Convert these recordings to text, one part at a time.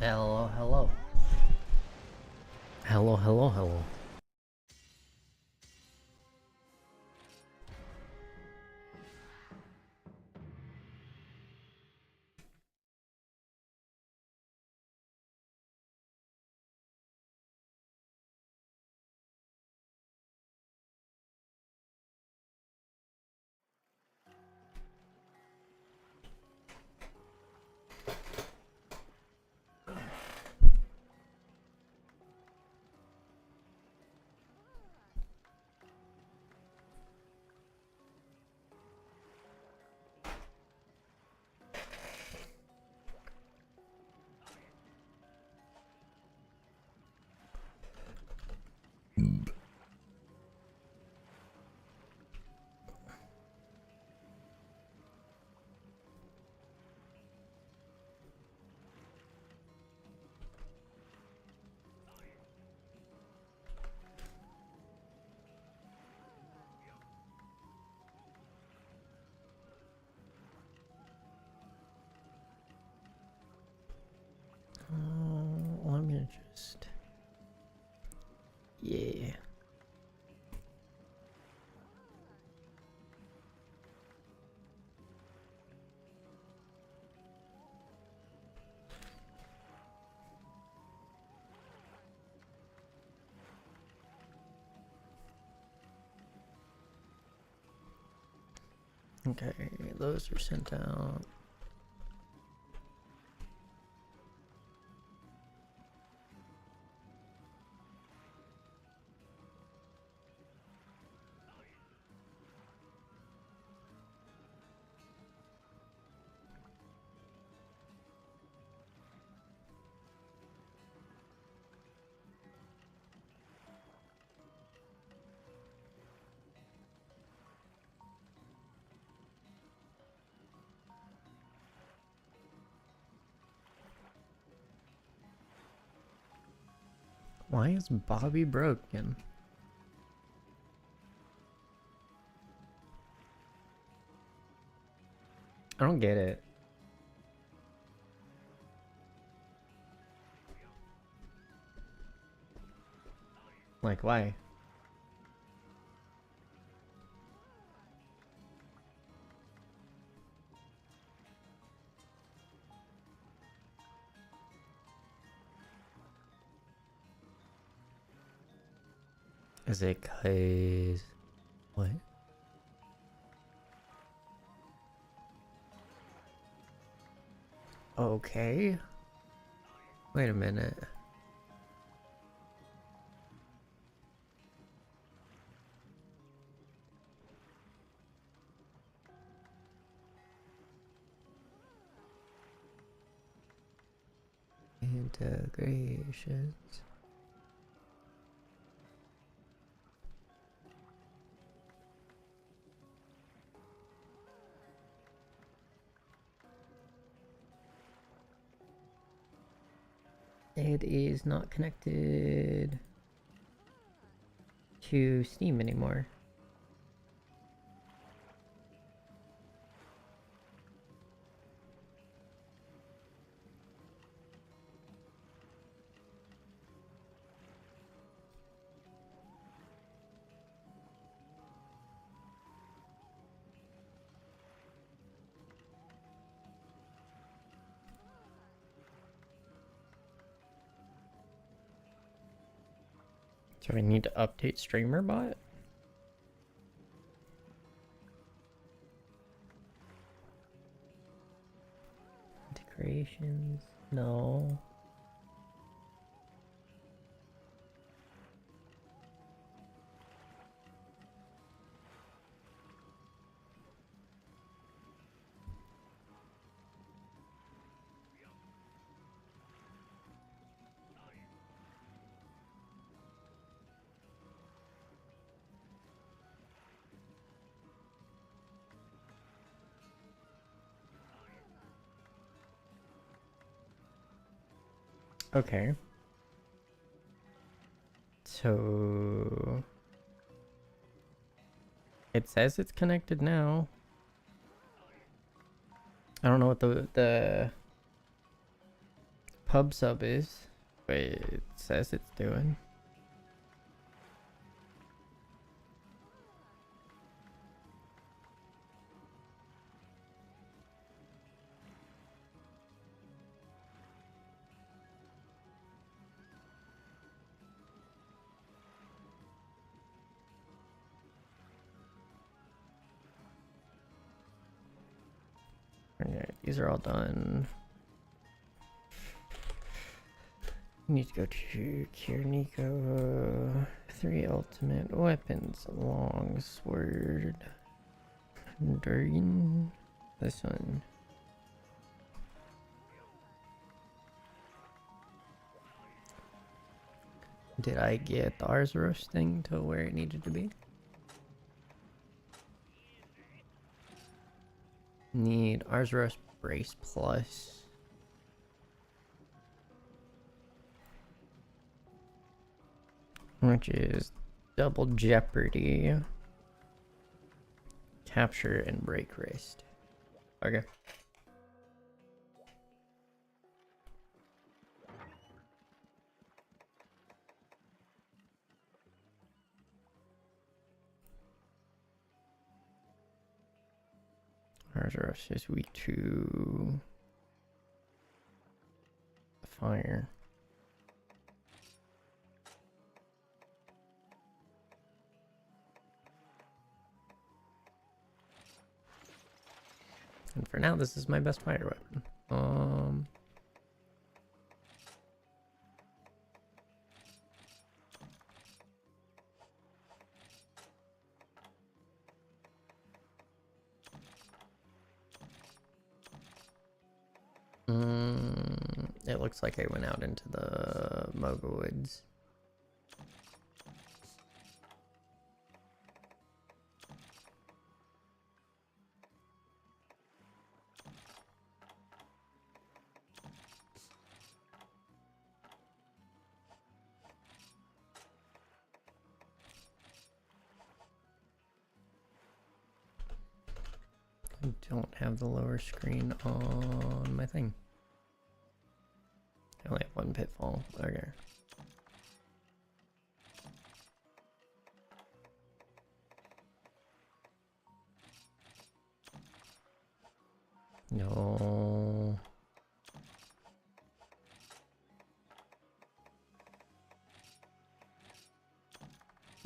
Hello, hello. Hello, hello, hello. I'm gonna just... Yeah. Okay, those are sent out. Why is Bobby broken? I don't get it. Like, why? Is it cause... What? Okay. Wait a minute. Integrations. It is not connected to Steam anymore. So I need to update StreamerBot? Integrations? No. Okay. So... It says it's connected now. I don't know what the pub sub is. But it says it's doing. Alright, these are all done. Need to go to Kierniko. 3 ultimate weapons. Long sword. Durgan. This one. Did I get the Arzuros thing to where it needed to be? Need Arzuros Brace Plus. Which is double jeopardy. Capture and break wrist. Okay. Arzuros is weak to fire. And for now, this is my best fire weapon. It looks like I went out into the Moga Woods. I don't have the lower screen on my thing. I only have one pitfall. Okay. No.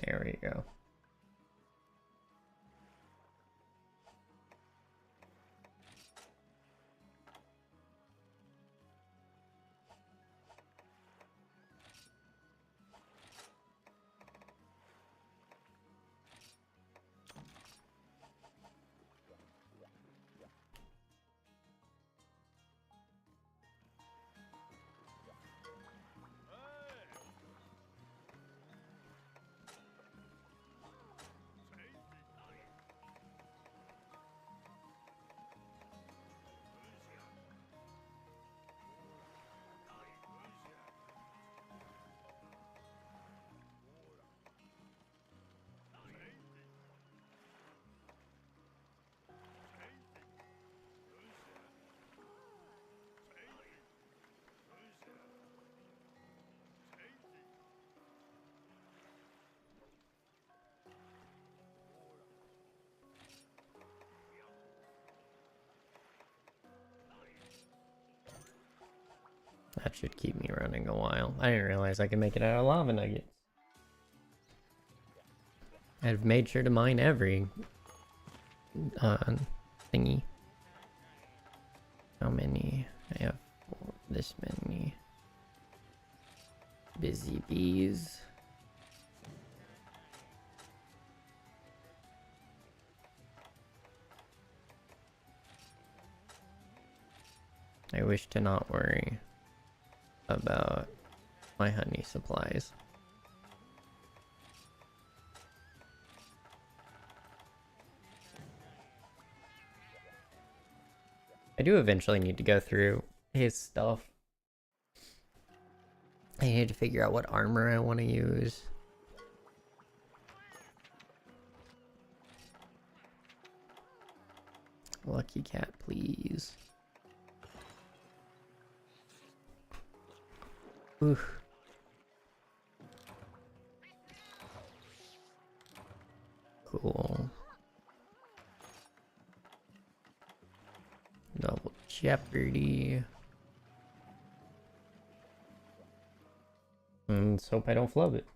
There we go. That should keep me running a while. I didn't realize I could make it out of lava nuggets. I've made sure to mine every thingy. How many? I have this many. Busy bees. I wish to not worry about my honey supplies. I do eventually need to go through his stuff. I need to figure out what armor I want to use. Lucky cat, please. Oof. Cool. Double Jeopardy. Let's hope I don't flub it.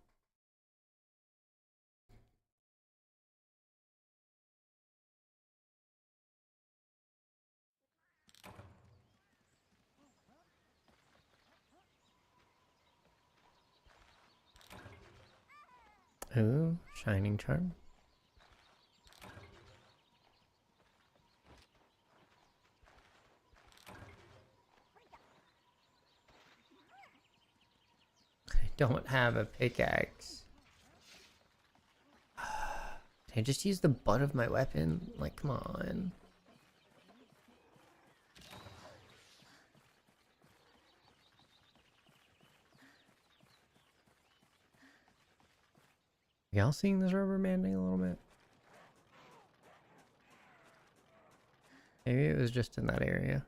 Ooh, Shining Charm. I don't have a pickaxe. Can I just use the butt of my weapon? Like, come on. Y'all seeing this rubber banding a little bit? Maybe it was just in that area.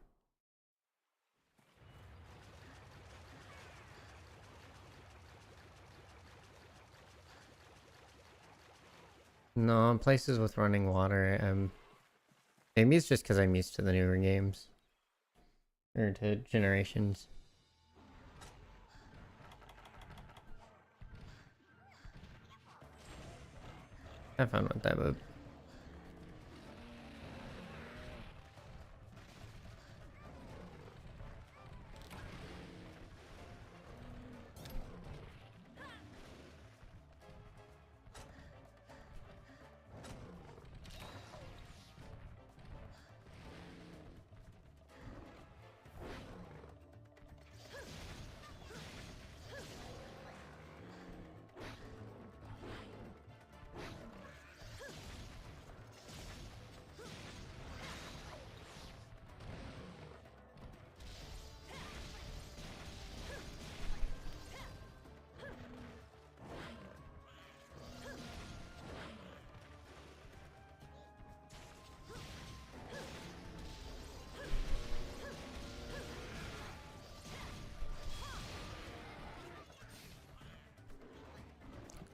No, in places with running water, maybe it's just because I'm used to the newer games. Or to Generations. Have fun with that, boob.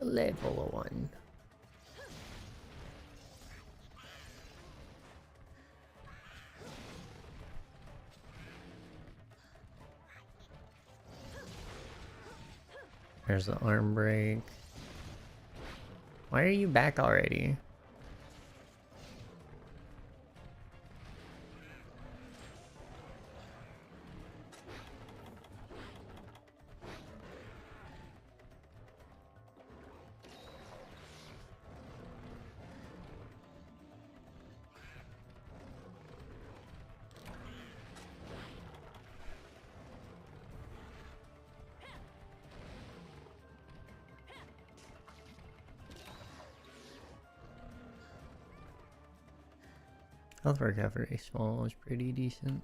Level 1. There's the arm break. Why are you back already? Health recovery small is pretty decent.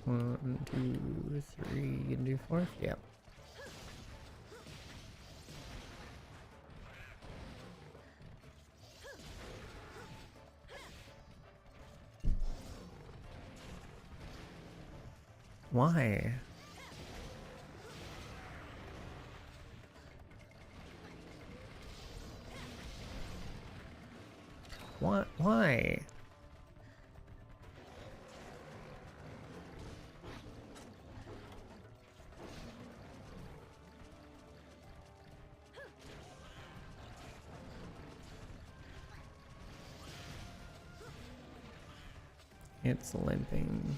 One, two, three. You can do fourth? Yep. Why? What? Why? It's limping.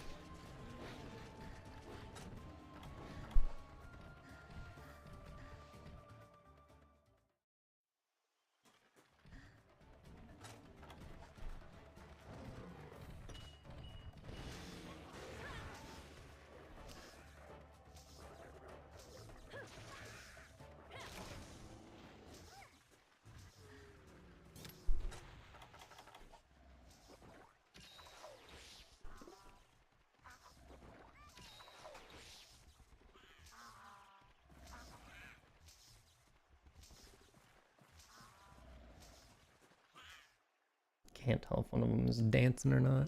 can't tell if one of them is dancing or not.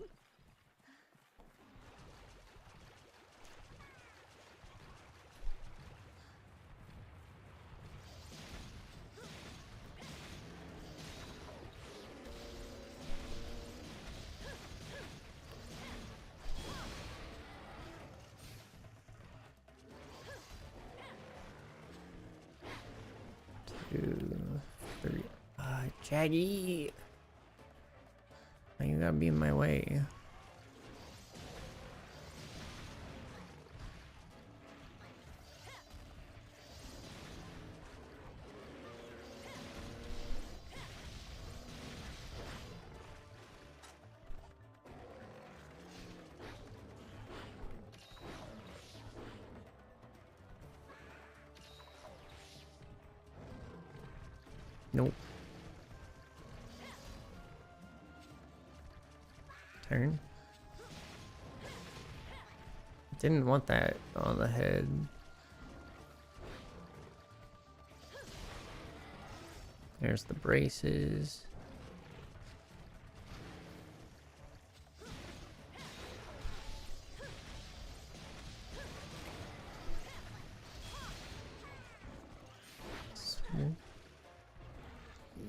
Shaggy! You gotta be in my way. Nope. Turn. Didn't want that on the head. There's the braces.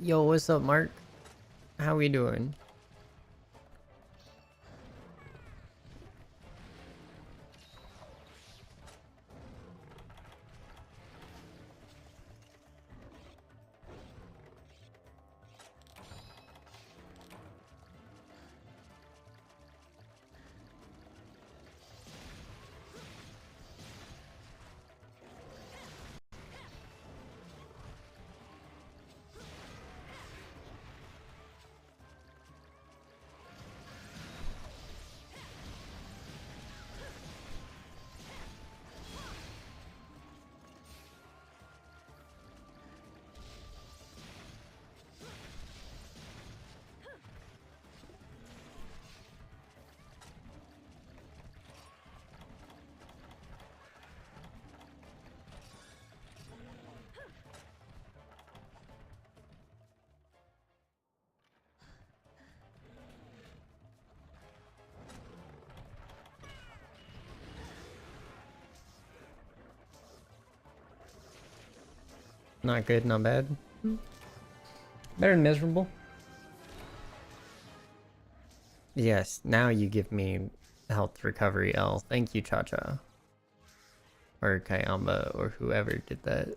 Yo, what's up, Mark? How we doing? Not good, not bad. Better than miserable. Yes, now you give me health recovery L. Thank you, Cha-Cha. Or Kayamba, or whoever did that.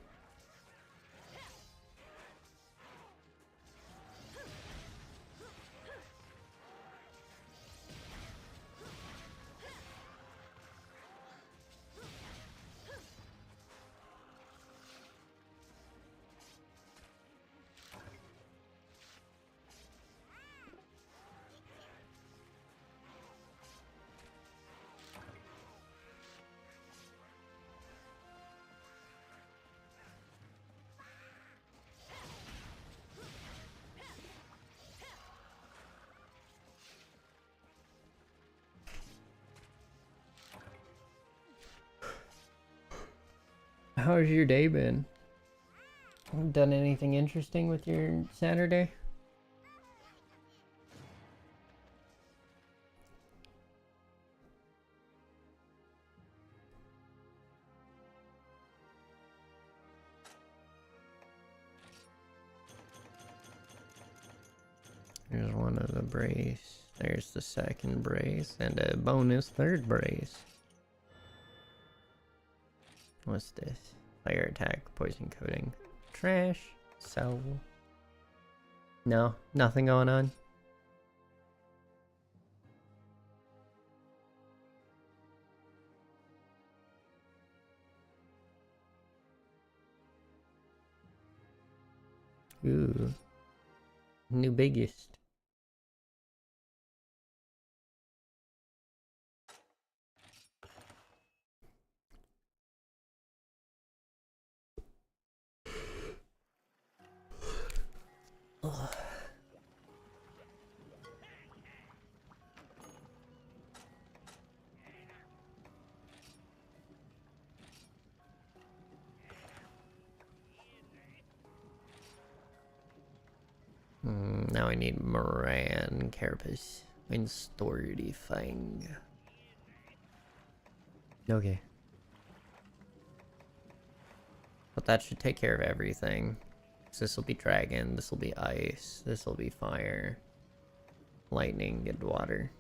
How's your day been? Done anything interesting with your Saturday? There's one of the brace. There's the second brace and a bonus third brace. What's this? Fire attack, poison coating. Trash. So. No, nothing going on. Ooh. New biggest. Ugh. now I need Moran Carapace and Sturdy Fang. Okay. But that should take care of everything. So this will be dragon, this will be ice, this will be fire, lightning, and water.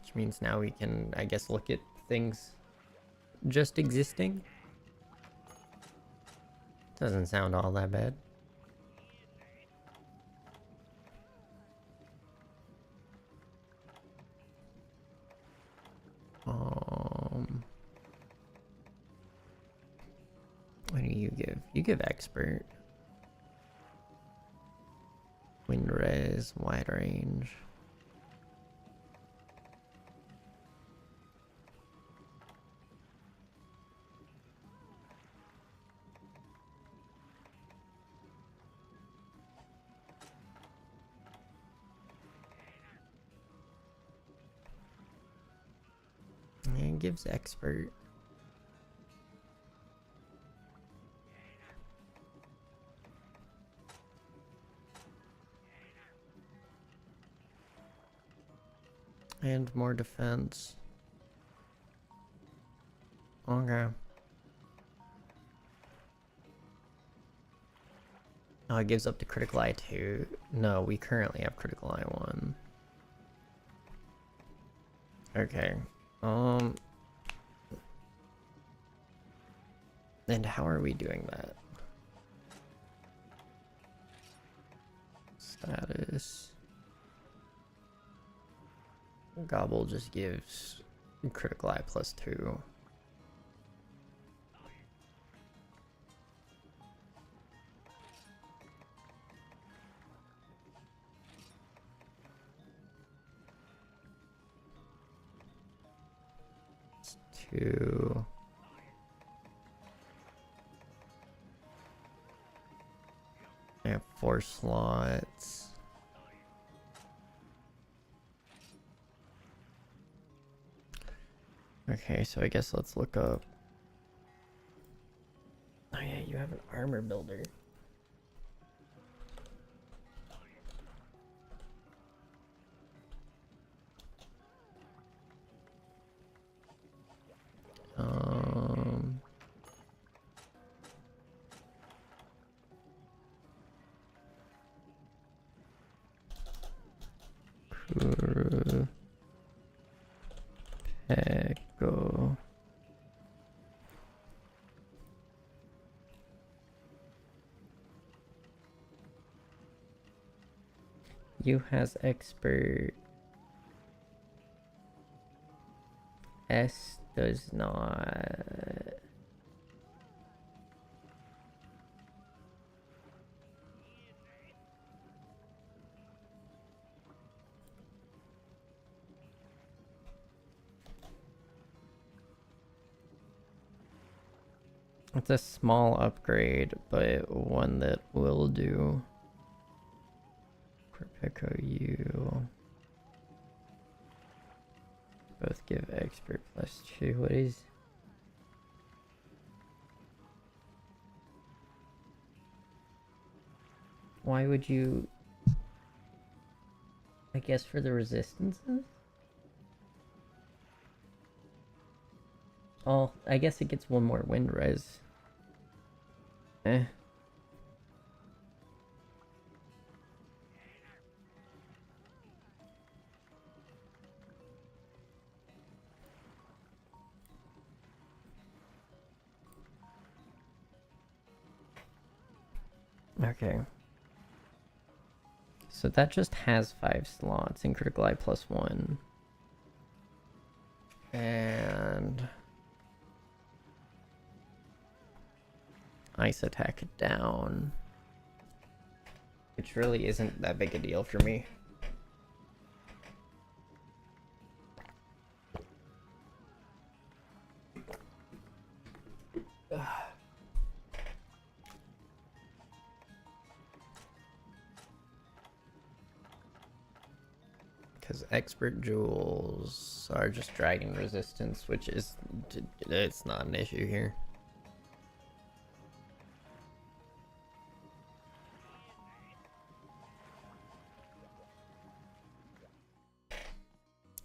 Which means now we can, I guess, look at things just existing. Doesn't sound all that bad. What do you give? You give expert. Wind res, wide range. It gives expert. And more defense. Okay. Oh, it gives up to critical eye 2. No, we currently have critical eye 1. Okay. And how are we doing that? Status. Gobble just gives critical eye +2. It's 2. I have 4 slots. Okay, so I guess let's look up. Oh yeah, you have an armor builder. Kuru Peko. You has expert. S does not. It's a small upgrade, but one that will do. Peko you. Both give expert +2. What is? Why would you? I guess for the resistances? Oh, I guess it gets one more wind res. Eh. Okay. So that just has 5 slots in critical eye +1. And ice attack down. Which really isn't that big a deal for me. Because expert jewels are just dragon resistance, which is, it's not an issue here.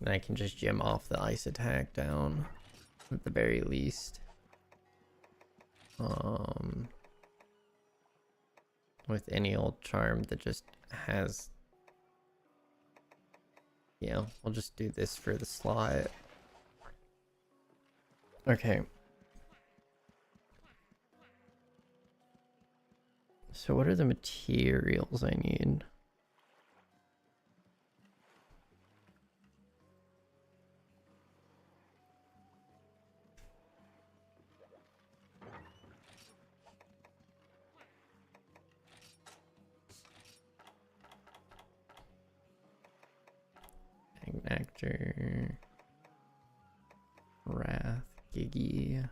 And I can just gem off the ice attack down at the very least. With any old charm that just has... Yeah, we'll just do this for the slot. Okay. So what are the materials I need? Magnactor, Wrath, Giggy.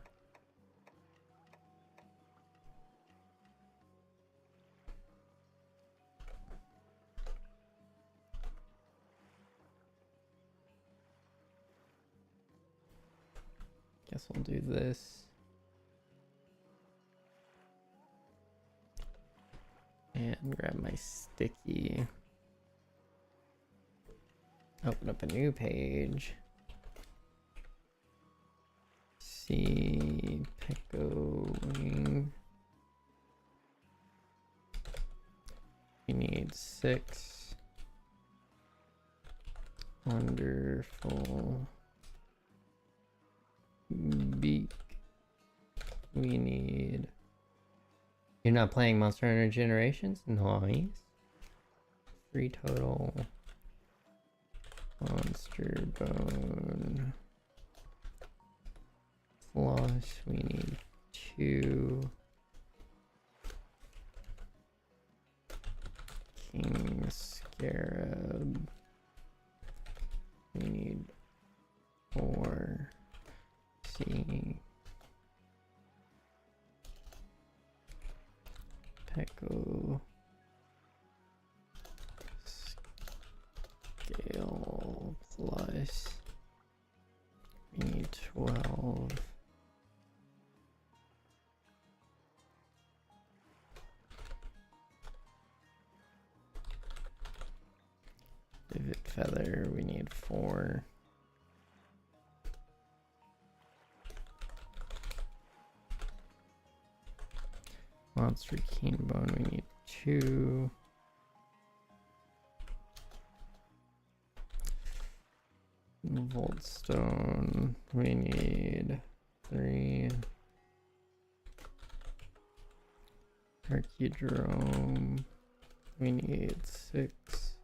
Guess we'll do this. And grab my sticky. Open up a new page. See Pickling. We need 6. Wonderful. Beak. We need... You're not playing Monster Hunter Generations? Nice. 3 total. Monster Bone. Plus, we need 2. King Scarab. We need 4. See. Pecco. Scale plus. We need 12. Vivid Feather, we need 4. Monster Keen Bone, we need 2. Voltstone, we need 3. Archidrome, we need 6.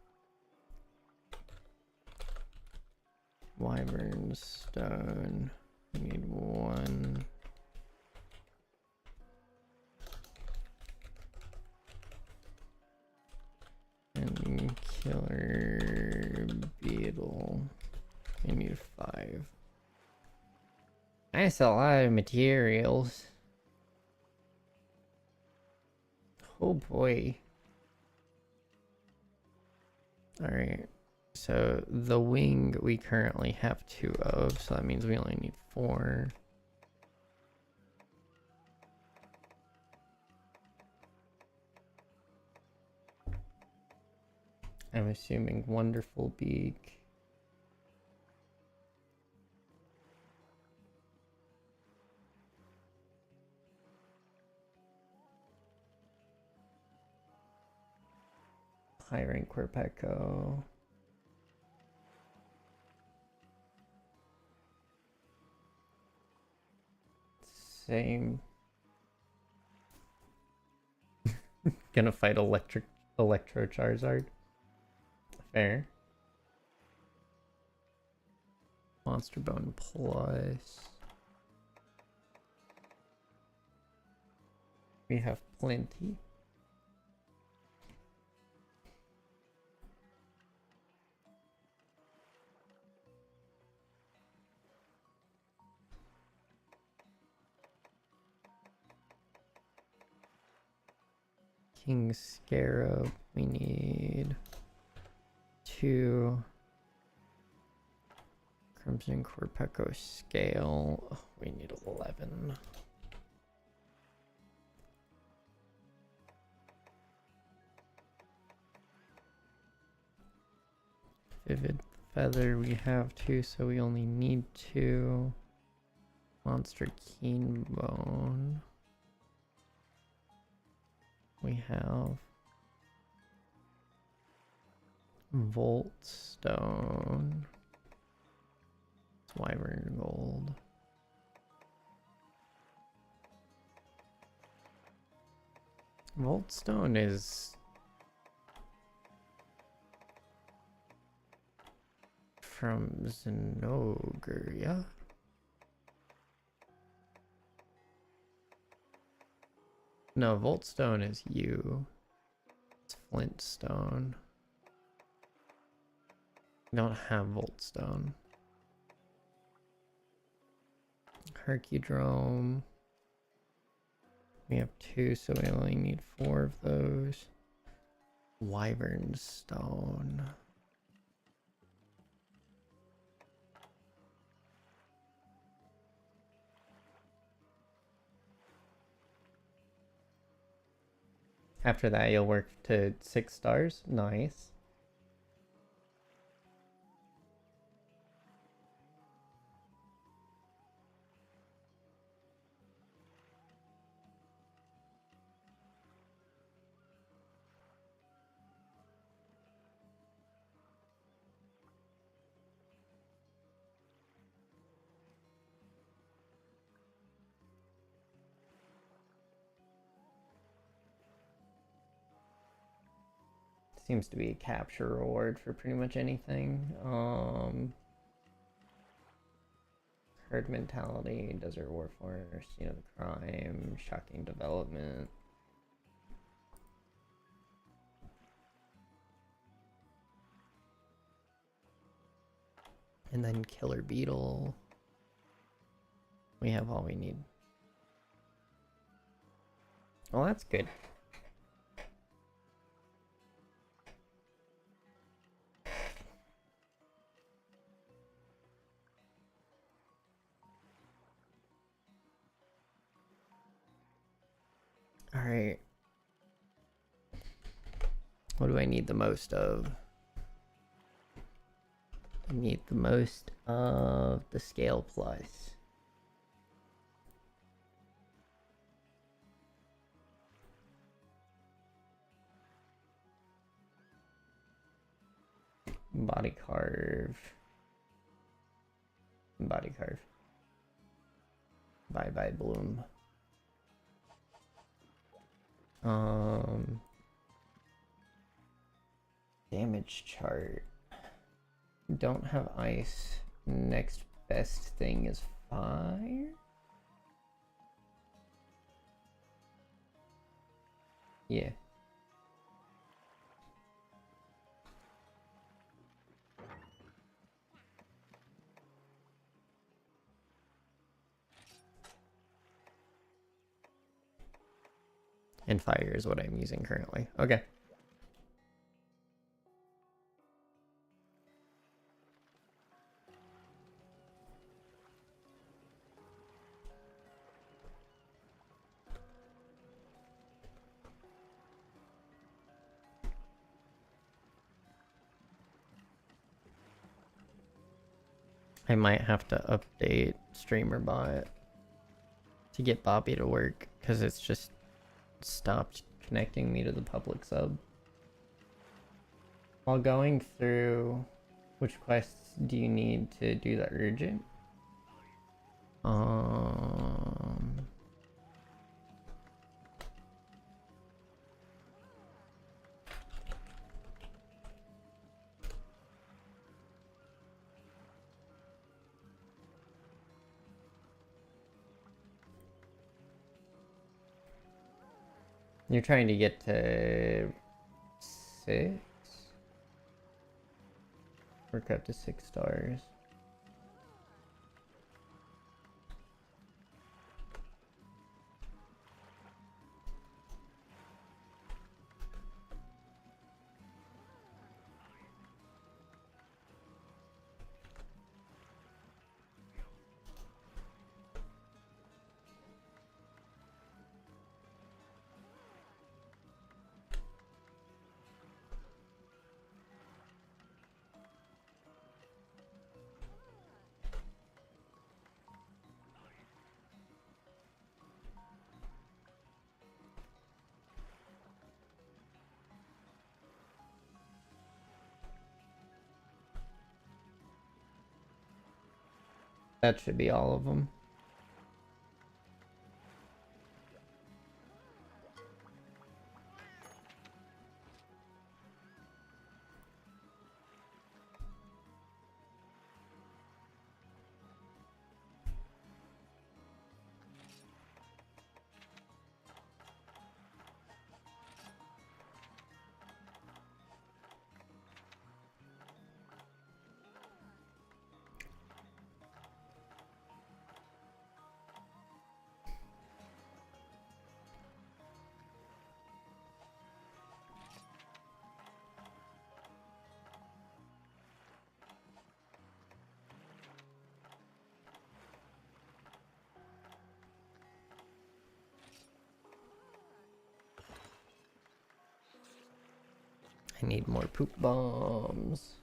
Wyvern Stone, we need 1. And Killer Beetle, we need 5. That's a lot of materials. Oh boy. Alright. So the wing we currently have 2 of, so that means we only need 4. I'm assuming Wonderful Beak. High rank Quirpeco. Same. Gonna fight Electro Charizard. Fair. Monster Bone plus. We have plenty. King Scarab, we need 2. Crimson Quirpeco Scale, oh, we need 11. Vivid feather we have 2, so we only need 2. Monster keen bone. We have Volt stone. It's wyvern gold. Volt stone is from Zenogre, no, Volt stone is you. It's flint stone. We don't have Volt stone. Hercudrome. We have 2, so we only need 4 of those. Wyvern stone. After that, you'll work to 6 stars. Nice. Seems to be a capture reward for pretty much anything. Herd mentality, desert warfare, scene of the crime, shocking development. And then killer beetle. We have all we need. Well, that's good. Alright. What do I need the most of? I need the most of the scale plus. Body carve. Body carve. Bye bye bloom. Damage chart. Don't have ice. Next best thing is fire. Yeah. And fire is what I'm using currently. Okay. I might have to update StreamerBot to get Bobby to work, because it's just stopped connecting me to the public sub. While going through, which quests do you need to do the urgent? You're trying to get to 6? Work up to 6 stars. That should be all of them. I need more poop bombs.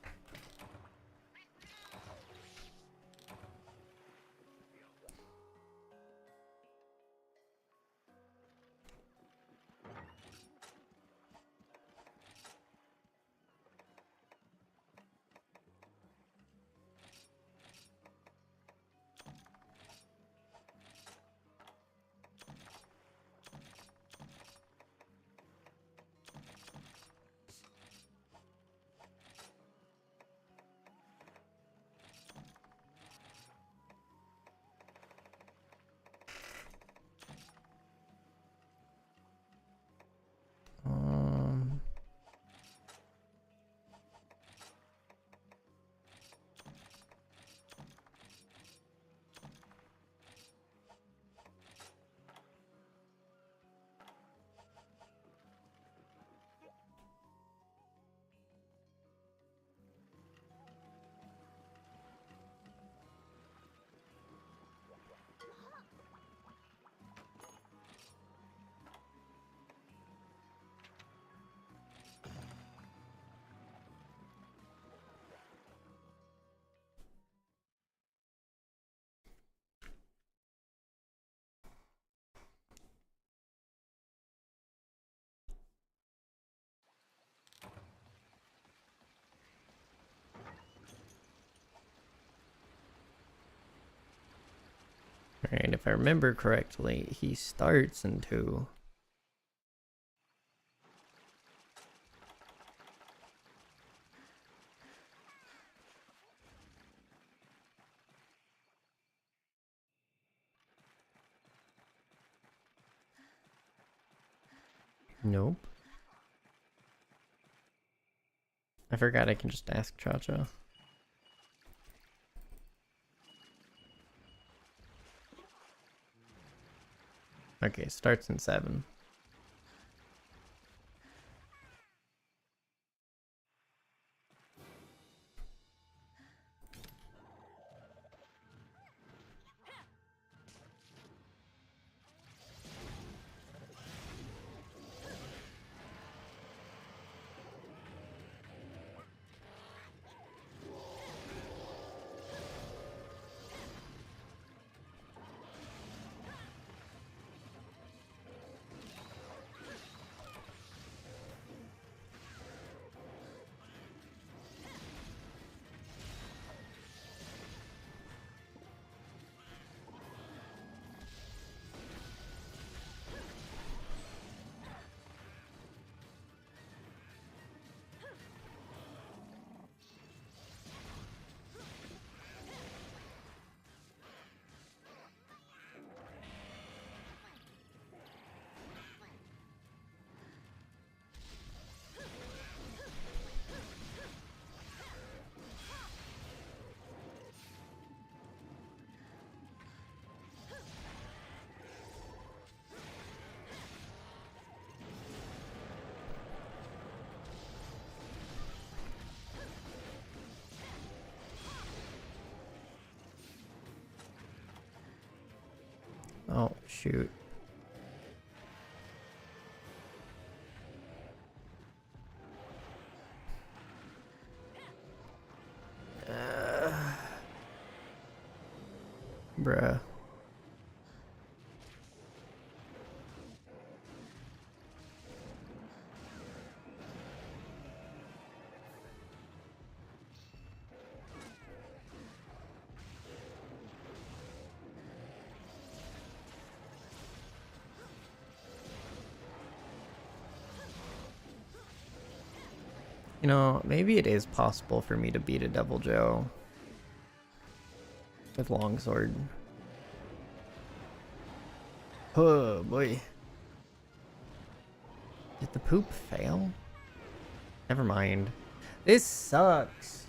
Um, Alright, if I remember correctly, he starts in 2. Nope. I forgot I can just ask Cha-Cha. Okay, starts in 7. Oh, shoot. Bruh. You know, maybe it is possible for me to beat a Devil Joe with Longsword. Oh boy. Did the poop fail? Never mind. This sucks.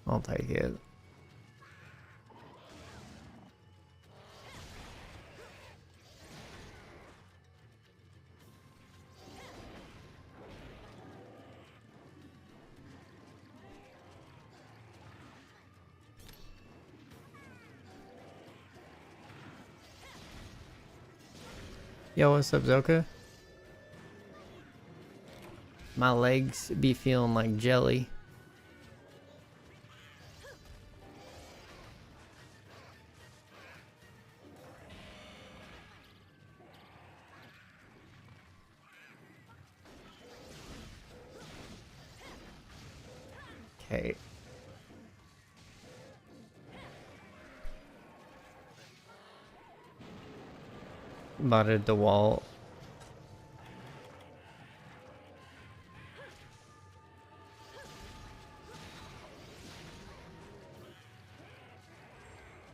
I'll take it. Yo, what's up, Zoka? My legs be feeling like jelly. Okay. Botted the wall.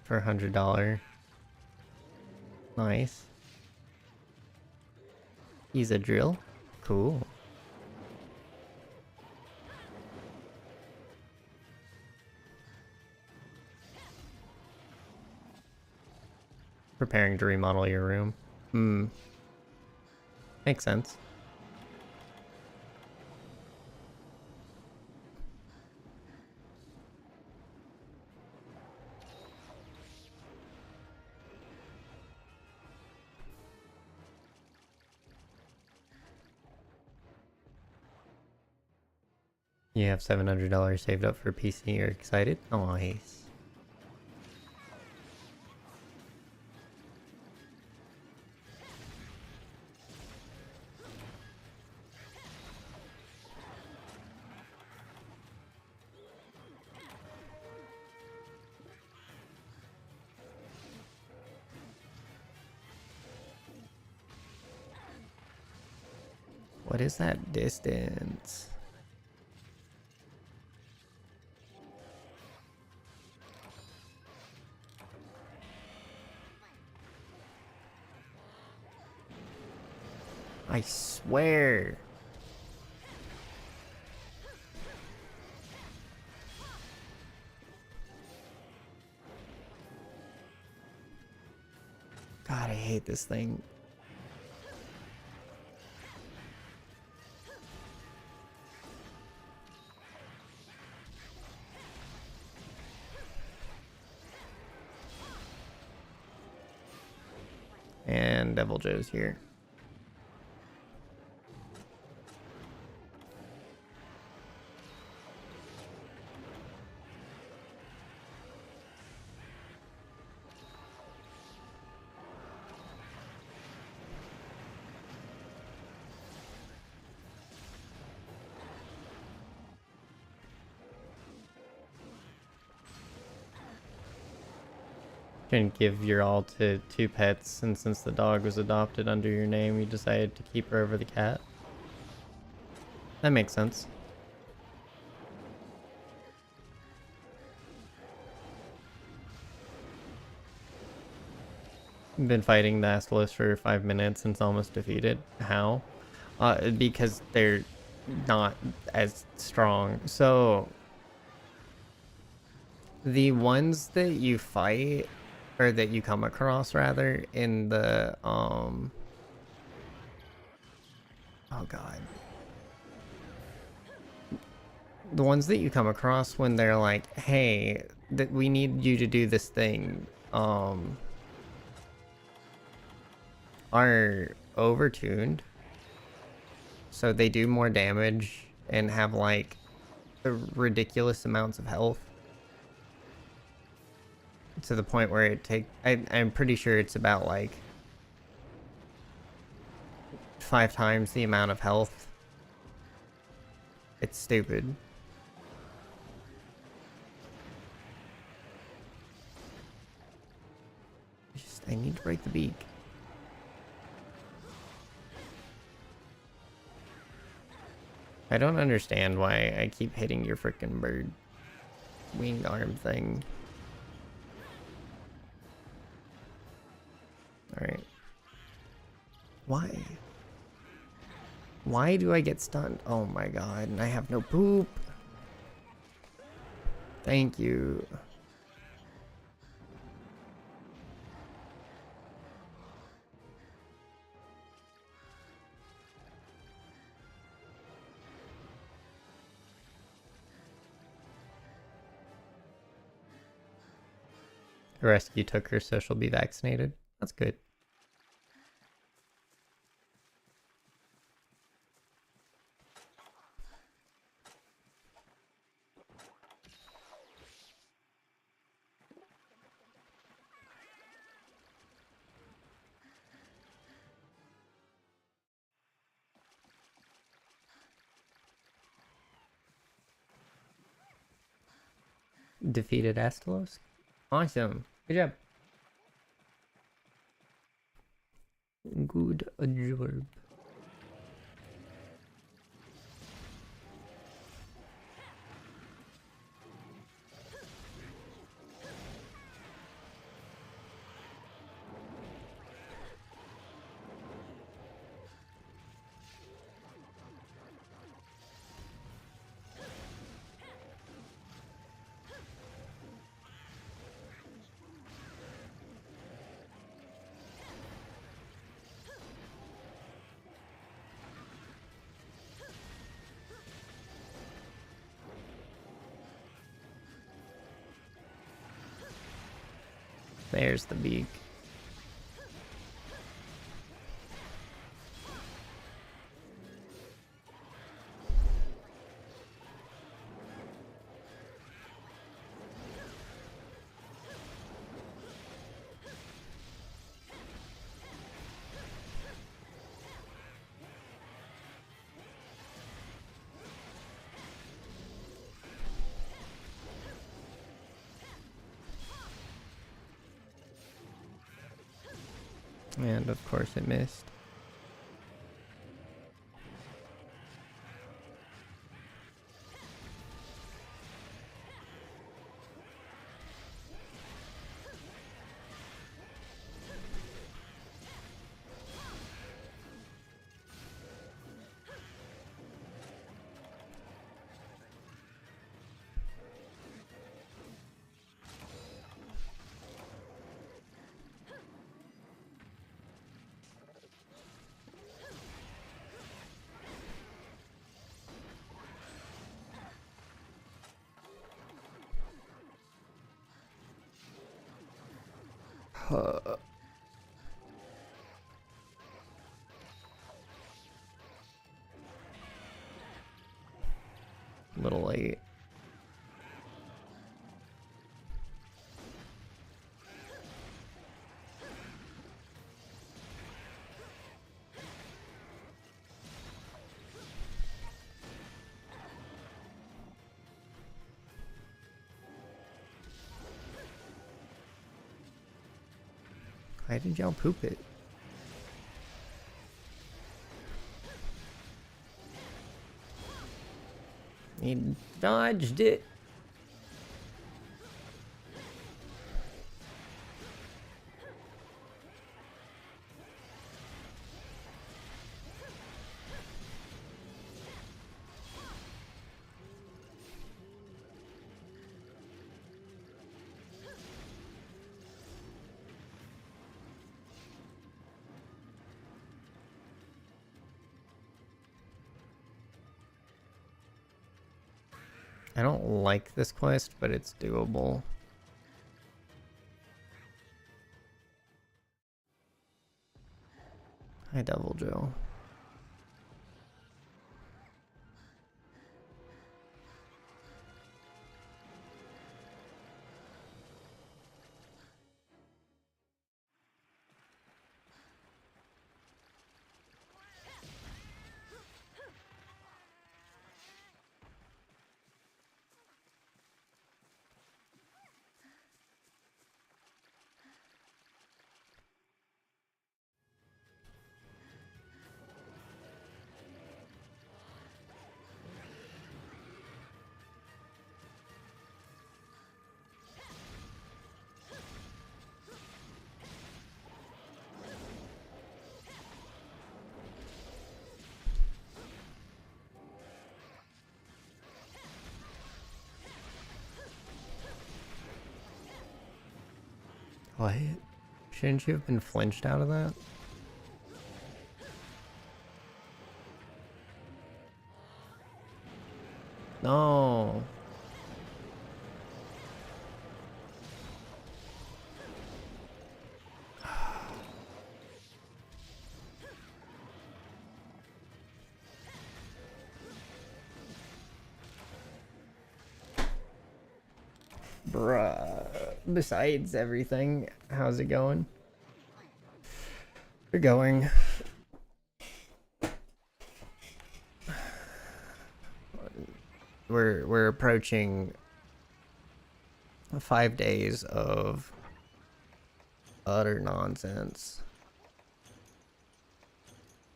For $100. Nice. He's a drill. Cool. Preparing to remodel your room. Makes sense. You have $700 saved up for PC. You're excited? Nice. What is that distance? I swear. God, I hate this thing. And Devil Joe's here. Can give your all to 2 pets, and since the dog was adopted under your name, you decided to keep her over the cat. That makes sense. Been fighting the Astalos for 5 minutes and it's almost defeated. How? Because they're not as strong. So The ones that you fight, or that you come across rather, in the, oh god. The ones that you come across when they're like, hey, that we need you to do this thing, are overtuned. So they do more damage and have like ridiculous amounts of health. To the point where I'm pretty sure it's about like 5 times the amount of health. It's stupid. I need to break the beak. I don't understand why I keep hitting your freaking bird winged arm thing. Alright. Why? Why do I get stunned? Oh my god, and I have no poop. Thank you. The rescue took her, so she'll be vaccinated. That's good. Defeated Astalos. Awesome. Good job. Good job. There's the beak. And of course it missed. A little late. Why did y'all poop it? He dodged it. I don't like this quest, but it's doable. Hi, Devil Joe. What? Shouldn't you have been flinched out of that? No. Bruh. Besides everything, how's it going? You're going. We're approaching 5 days of utter nonsense.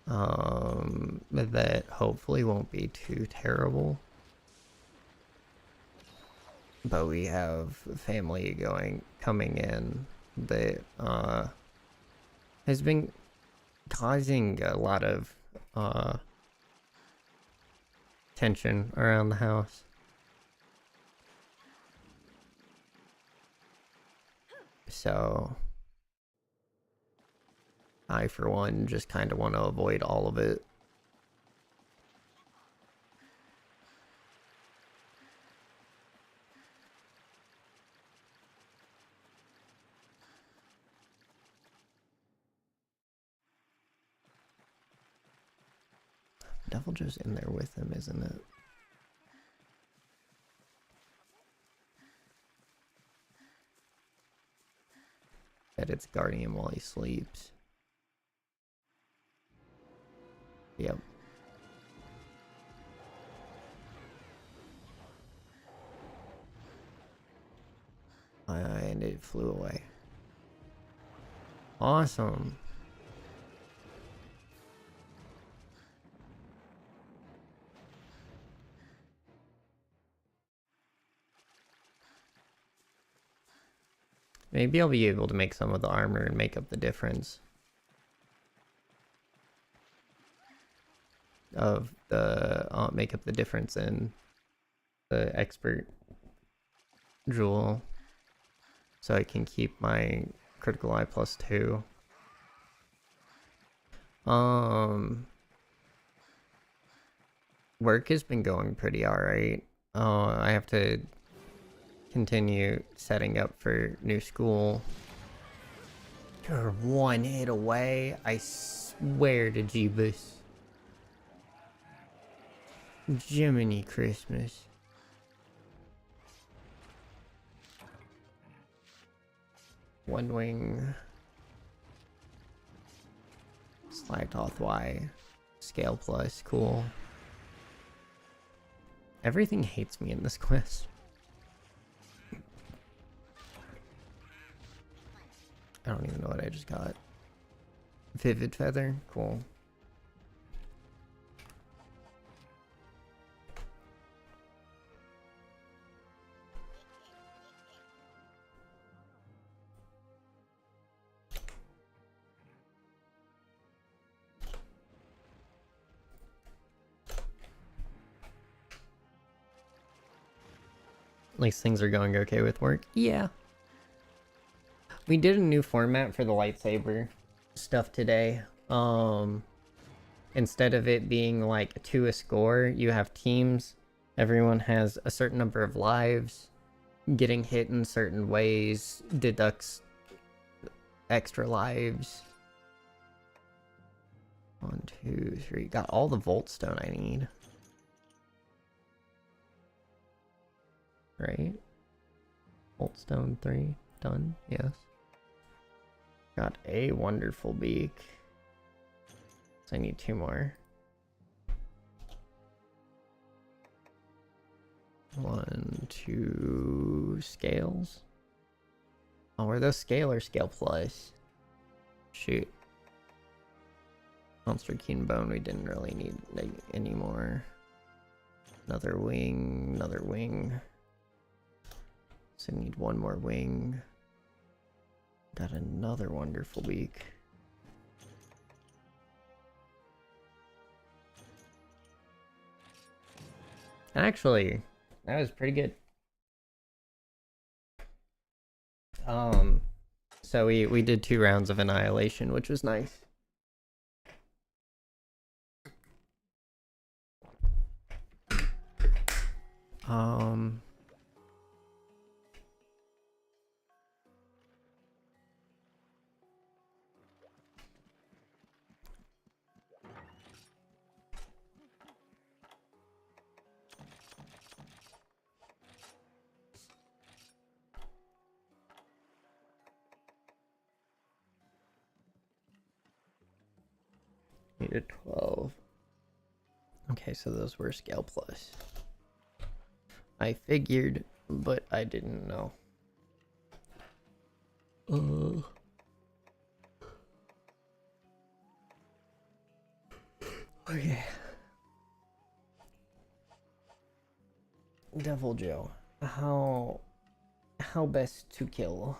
That hopefully won't be too terrible. But we have family coming in that has been causing a lot of tension around the house. So I, for one, just kind of want to avoid all of it. Devil just in there with him, isn't it? That it's guarding him while he sleeps. Yep. And it flew away. Awesome. Maybe I'll be able to make some of the armor and make up the difference of the make up the difference in the expert jewel, so I can keep my critical eye +2. Work has been going pretty alright. I have to continue setting up for new school. You're one hit away, I swear to Jeebus. Jiminy Christmas. One wing. Slagtoth Y. Scale plus, cool. Everything hates me in this quest. I don't even know what I just got. Vivid Feather, cool. At least things are going okay with work. Yeah. We did a new format for the lightsaber stuff today. Instead of it being like to a score, you have teams, Everyone has a certain number of lives. Getting hit in certain ways deducts extra lives. 1, 2, 3. Got all the Volt Stone I need. Right? Volt Stone 3. Done. Yes. Got a wonderful beak. So I need 2 more. 1, 2 scales. Oh, were those scale or scale plus? Shoot. Monster Keen Bone we didn't really need anymore. Another wing, another wing. So I need 1 more wing. Got another wonderful beak. Actually, that was pretty good. So we did 2 rounds of Annihilation, which was nice. Needed 12. Okay, so those were scale plus. I figured, but I didn't know. Okay. Devil Joe, how best to kill?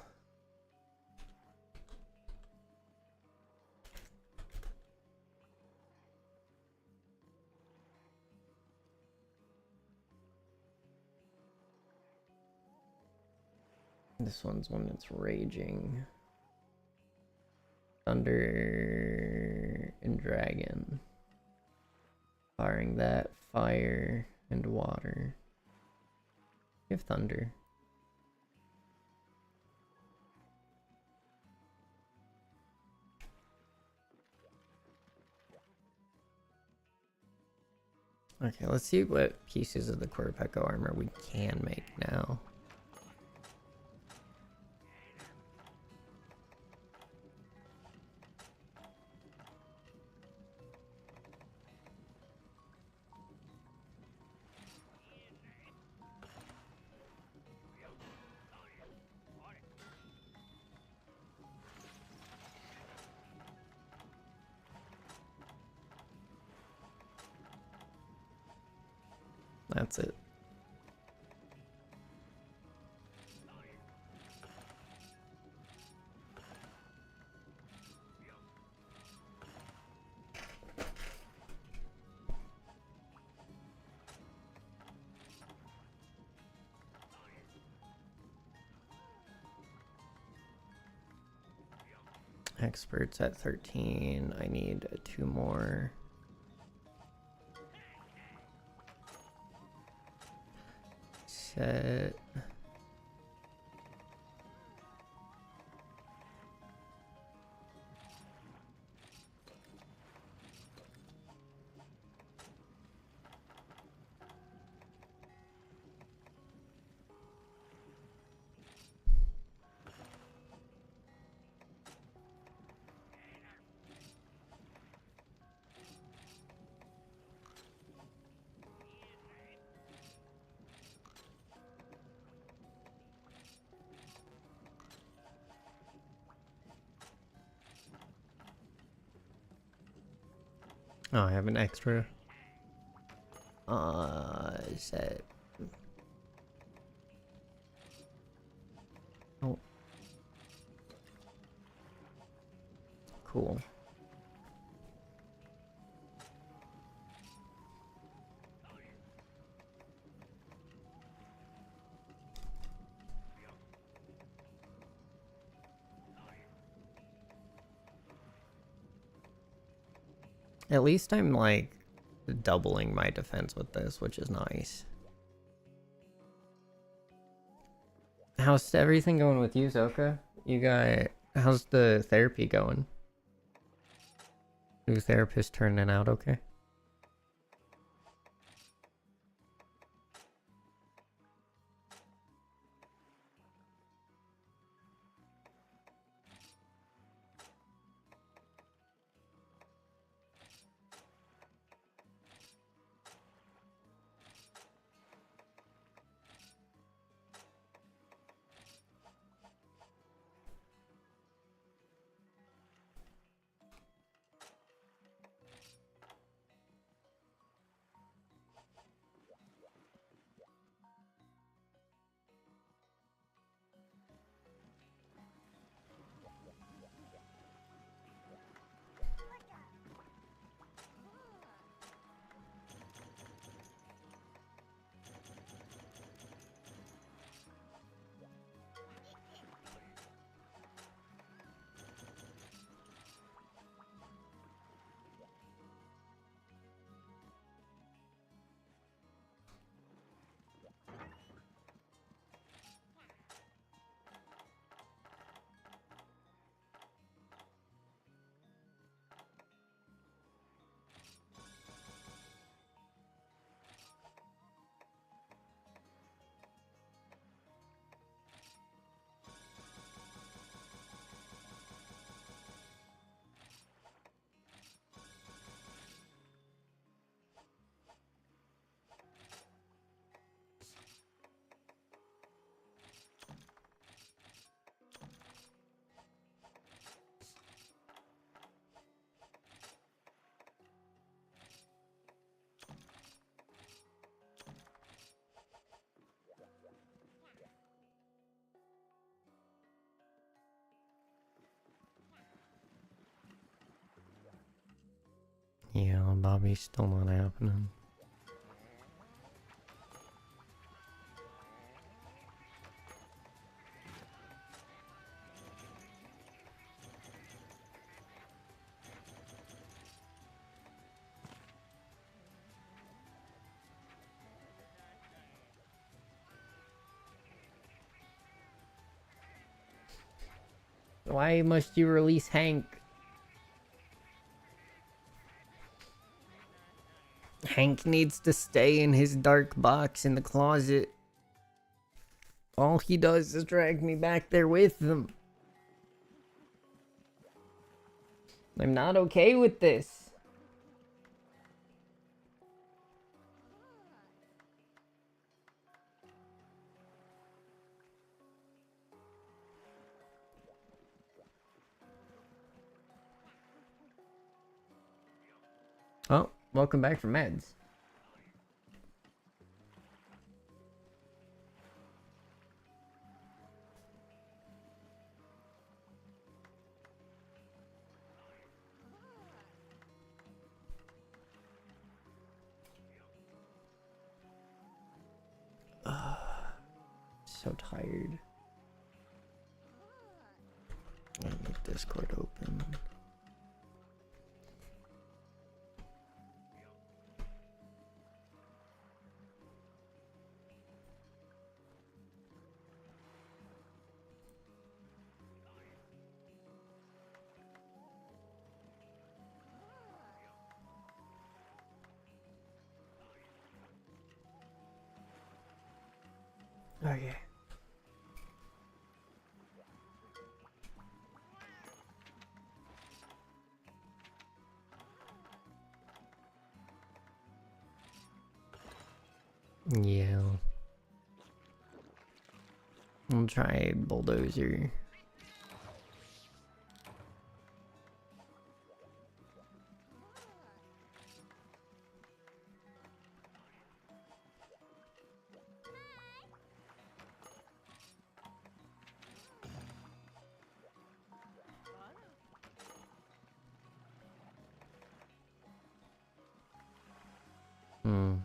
This one's one that's raging. Thunder and Dragon. Firing that, fire and water. Give Thunder. Okay, let's see what pieces of the Quirpeco armor we can make now. That's it. Experts at 13. I need 2 more. Set. Oh, I have an extra set. Oh. Cool. At least I'm like doubling my defense with this, which is nice. How's everything going with you, Zoka? How's the therapy going? New therapist turning out okay? Yeah, Bobby's still not happening. Why must you release Hank? Hank needs to stay in his dark box in the closet. All he does is drag me back there with him. I'm not okay with this. Oh, welcome back from meds. So tired. I'll make Discord open. Okay. Yeah. I'll try Bulldozer. Hmm.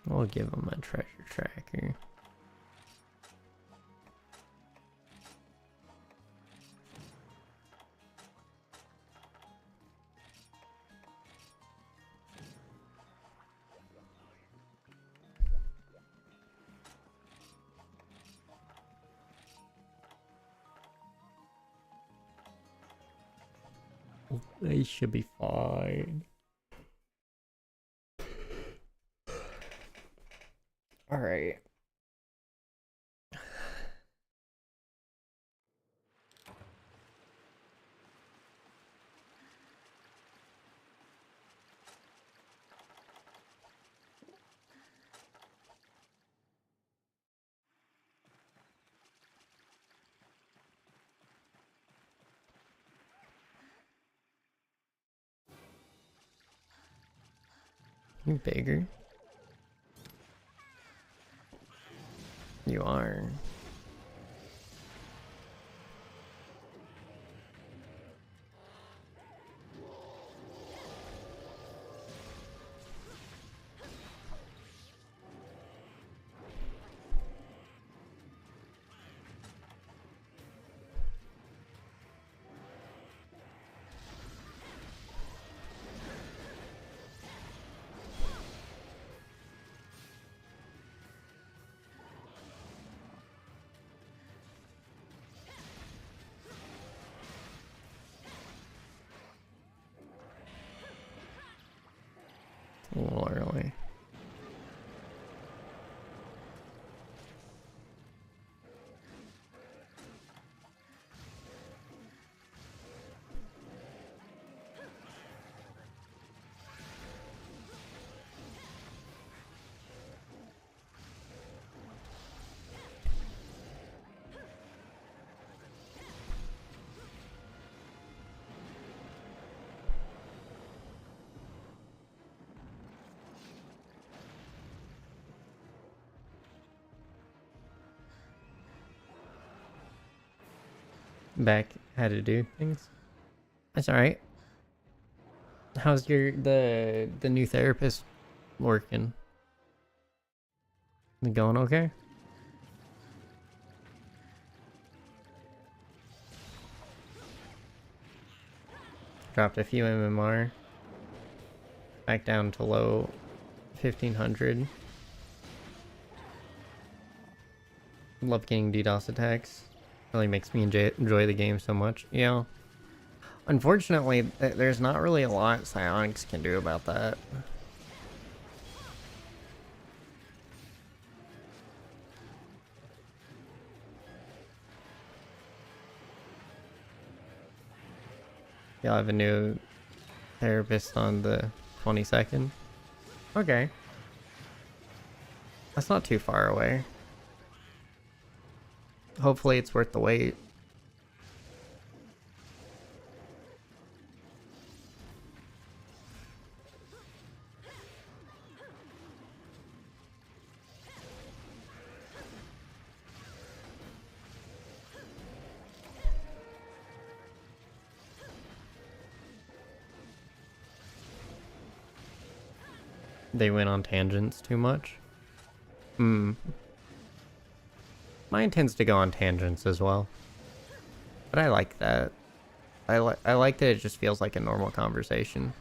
We'll give him a treasure tracker. I should be fine. All right. You bigger? You are. A little early. Back how to do things. That's all right. How's the new therapist working? It going okay? Dropped a few MMR. Back down to low 1500. Love getting DDoS attacks. Really makes me enjoy the game so much. Yeah. Unfortunately, there's not really a lot Psionics can do about that. You'll have a new therapist on the 22nd. Okay. That's not too far away. Hopefully it's worth the wait. They went on tangents too much. Hmm. Mine tends to go on tangents as well. But I like that. I like that it just feels like a normal conversation.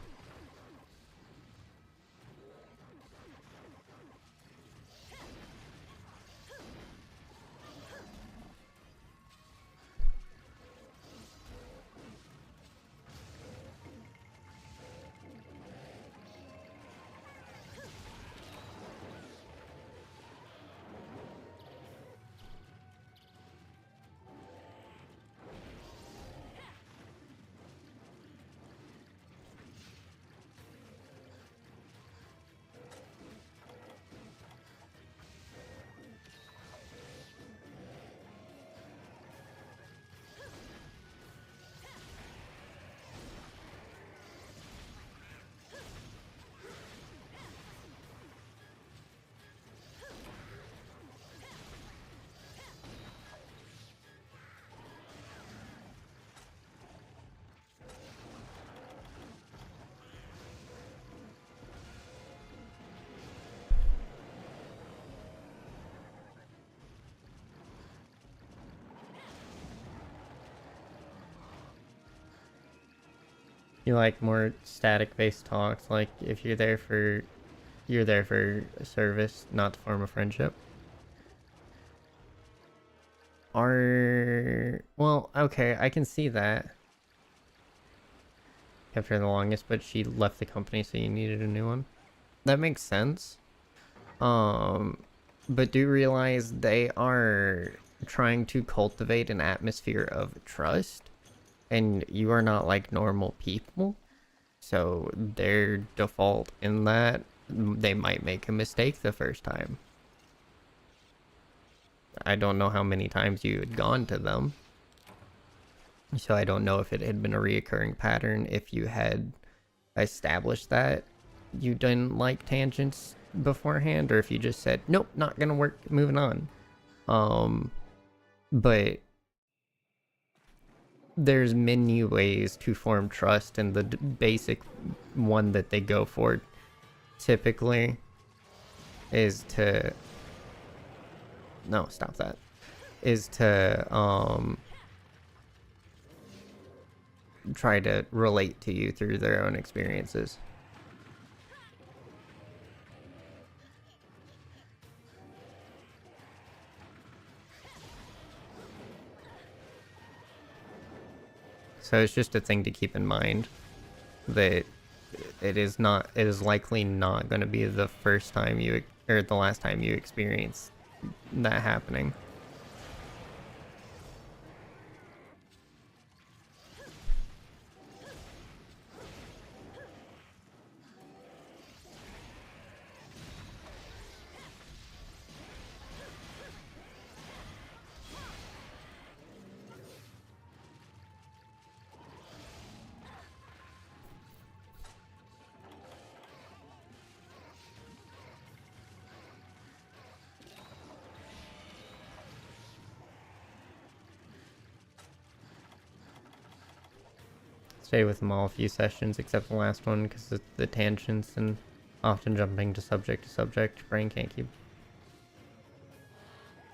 You like more static-based talks, like if you're there for a service, not to form a friendship. Well, okay, I can see that. kept her the longest, but she left the company, so you needed a new one. That makes sense. But do realize they are trying to cultivate an atmosphere of trust, and you are not like normal people. So their default in that, they might make a mistake the first time. I don't know how many times you had gone to them. So I don't know if it had been a reoccurring pattern, if you had established that you didn't like tangents beforehand, or if you just said, nope, not gonna work, moving on. But there's many ways to form trust, and the basic one that they go for typically is to try to relate to you through their own experiences. So it's just a thing to keep in mind that it is likely not going to be the first time or the last time you experience that happening. Stay with them all a few sessions, except the last one, because of the tangents and often jumping to subject. Brain can't keep.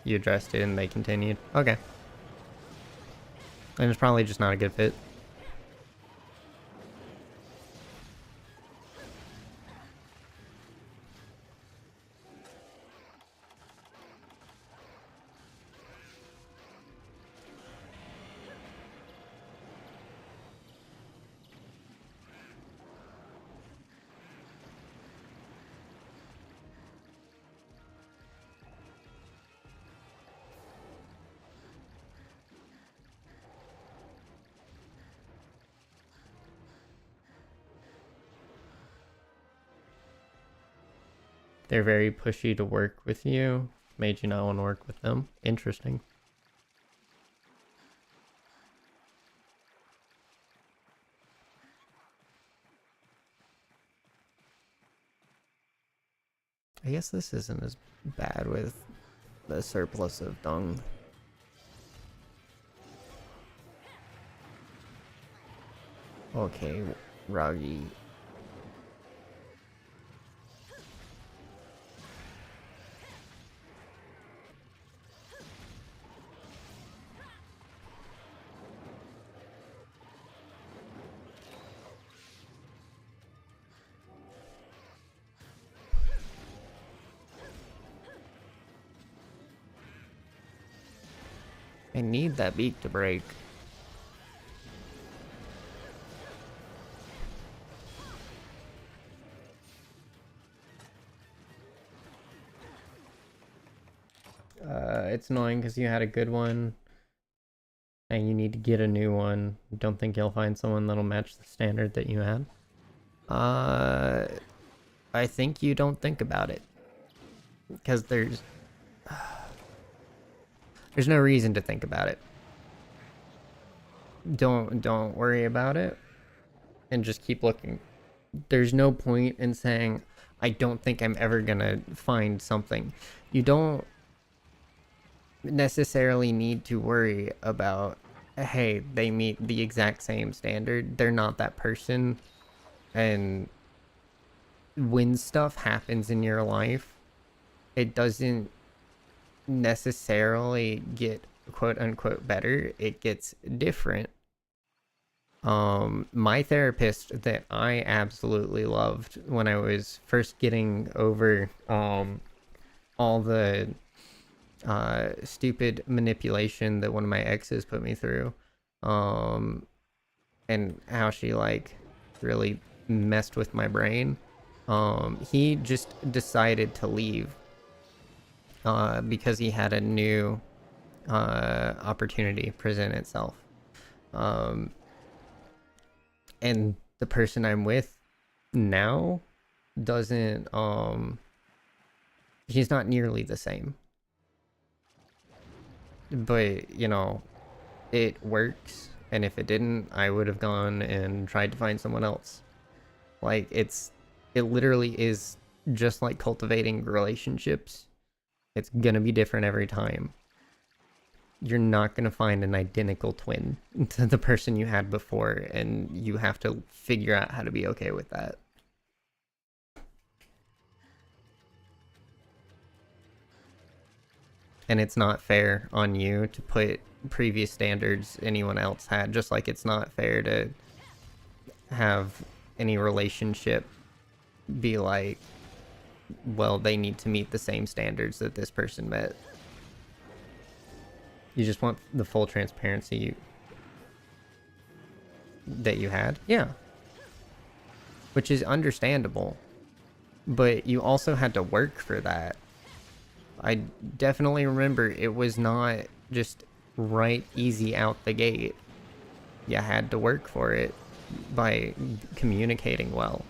You addressed it and they continued. Okay. And it's probably just not a good fit. They're very pushy to work with you. Made you not want to work with them. Interesting. I guess this isn't as bad with the surplus of dung. Okay, Ragi. I need that beak to break. It's annoying because you had a good one and you need to get a new one. Don't think you'll find someone that'll match the standard that you had. I think you don't think about it, because there's no reason to think about it. Don't worry about it and just keep looking. There's no point in saying, I don't think I'm ever gonna find something. You don't necessarily need to worry about, hey, they meet the exact same standard. They're not that person. And when stuff happens in your life, it doesn't necessarily get quote unquote better. It gets different. My therapist that I absolutely loved when I was first getting over all the stupid manipulation that one of my exes put me through, and how she like really messed with my brain. He just decided to leave because he had a new opportunity present itself. And the person I'm with now doesn't he's not nearly the same. But, you know, it works, and if it didn't, I would have gone and tried to find someone else. Like, it literally is just like cultivating relationships. It's gonna be different every time. You're not gonna find an identical twin to the person you had before, and you have to figure out how to be okay with that. And it's not fair on you to put previous standards anyone else had, just like it's not fair to have any relationship be like, well, they need to meet the same standards that this person met. You just want the full transparency that you had? Yeah. Which is understandable. But you also had to work for that. I definitely remember it was not just right easy out the gate. You had to work for it by communicating well.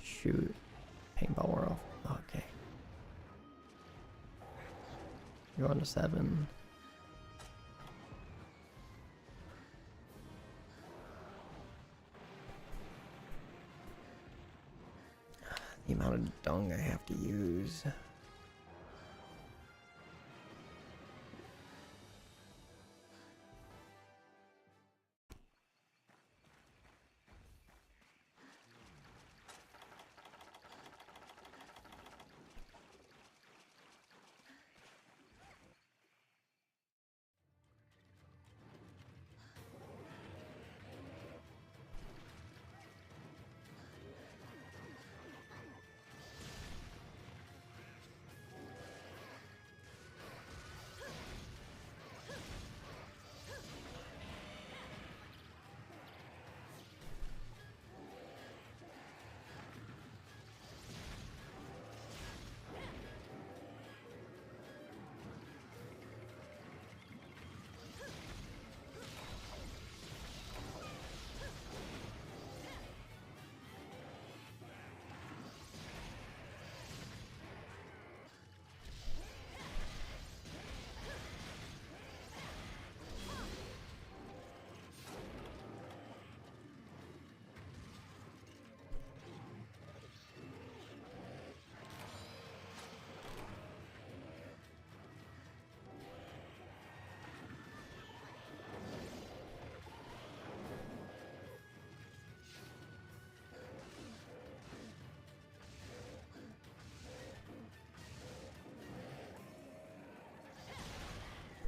Shoot. Paintball world. Okay. You're on to 7. The amount of dung I have to use.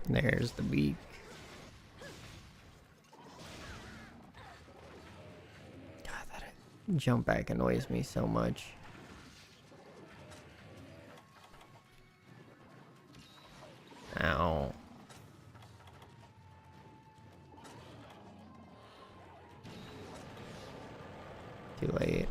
There's the beak. God, that jump back annoys me so much. Ow. Too late.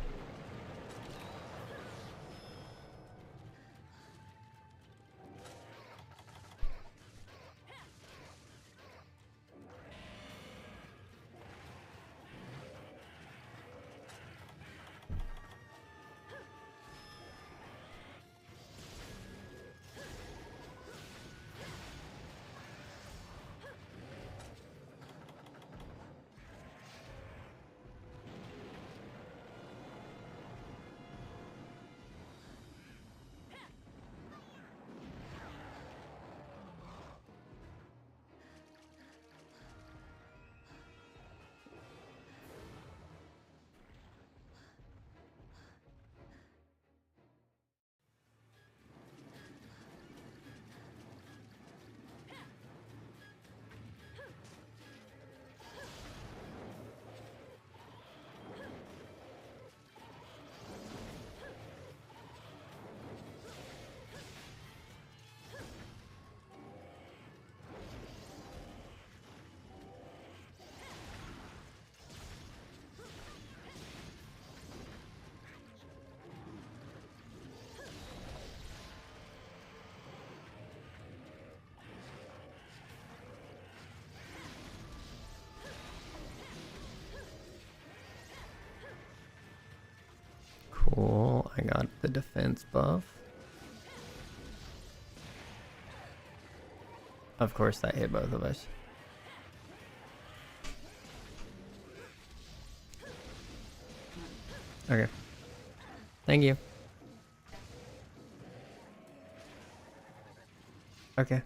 got the defense buff. Of course, that hit both of us. Okay. Thank you. Okay.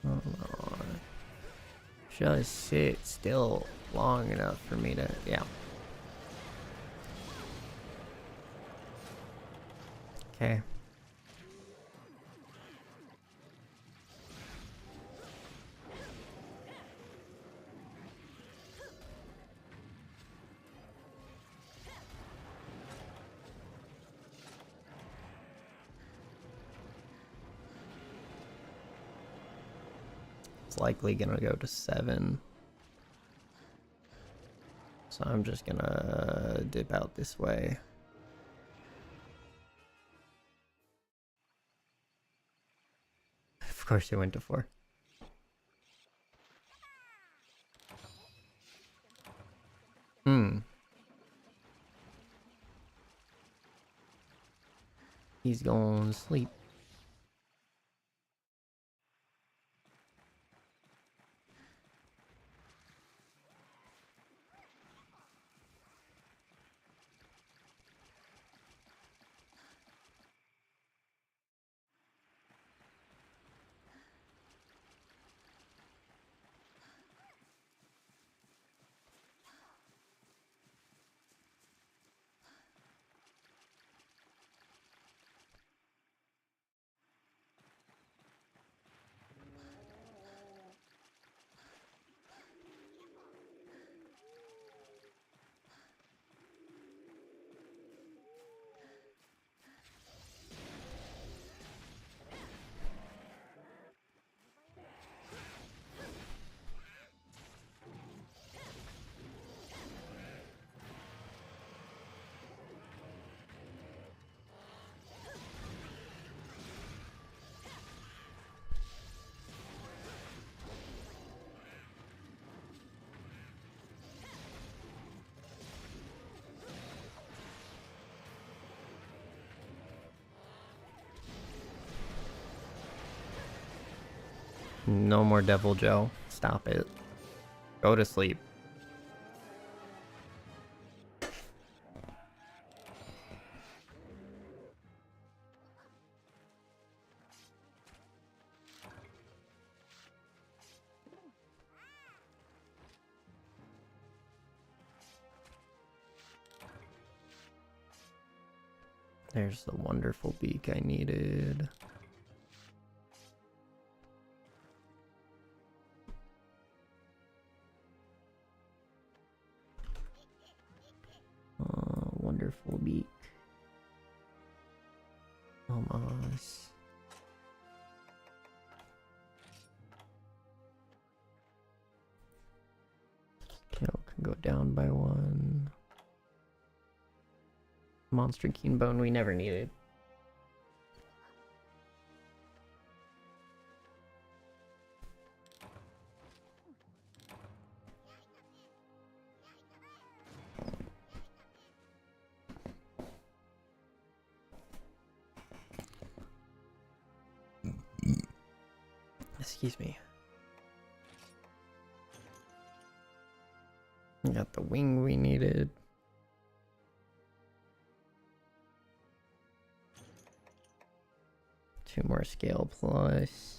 Hold on. Just sit still long enough for me to, yeah. Okay. It's likely gonna go to 7. So I'm just gonna dip out this way. Of course it went to 4. He's going to sleep. No more Devil Joe. Stop it. Go to sleep. There's the wonderful beak I needed. Wonderful beak. Almost. Kill can go down by 1. Monster Keen Bone we never needed. Excuse me. We got the wing we needed. Two more scale plus.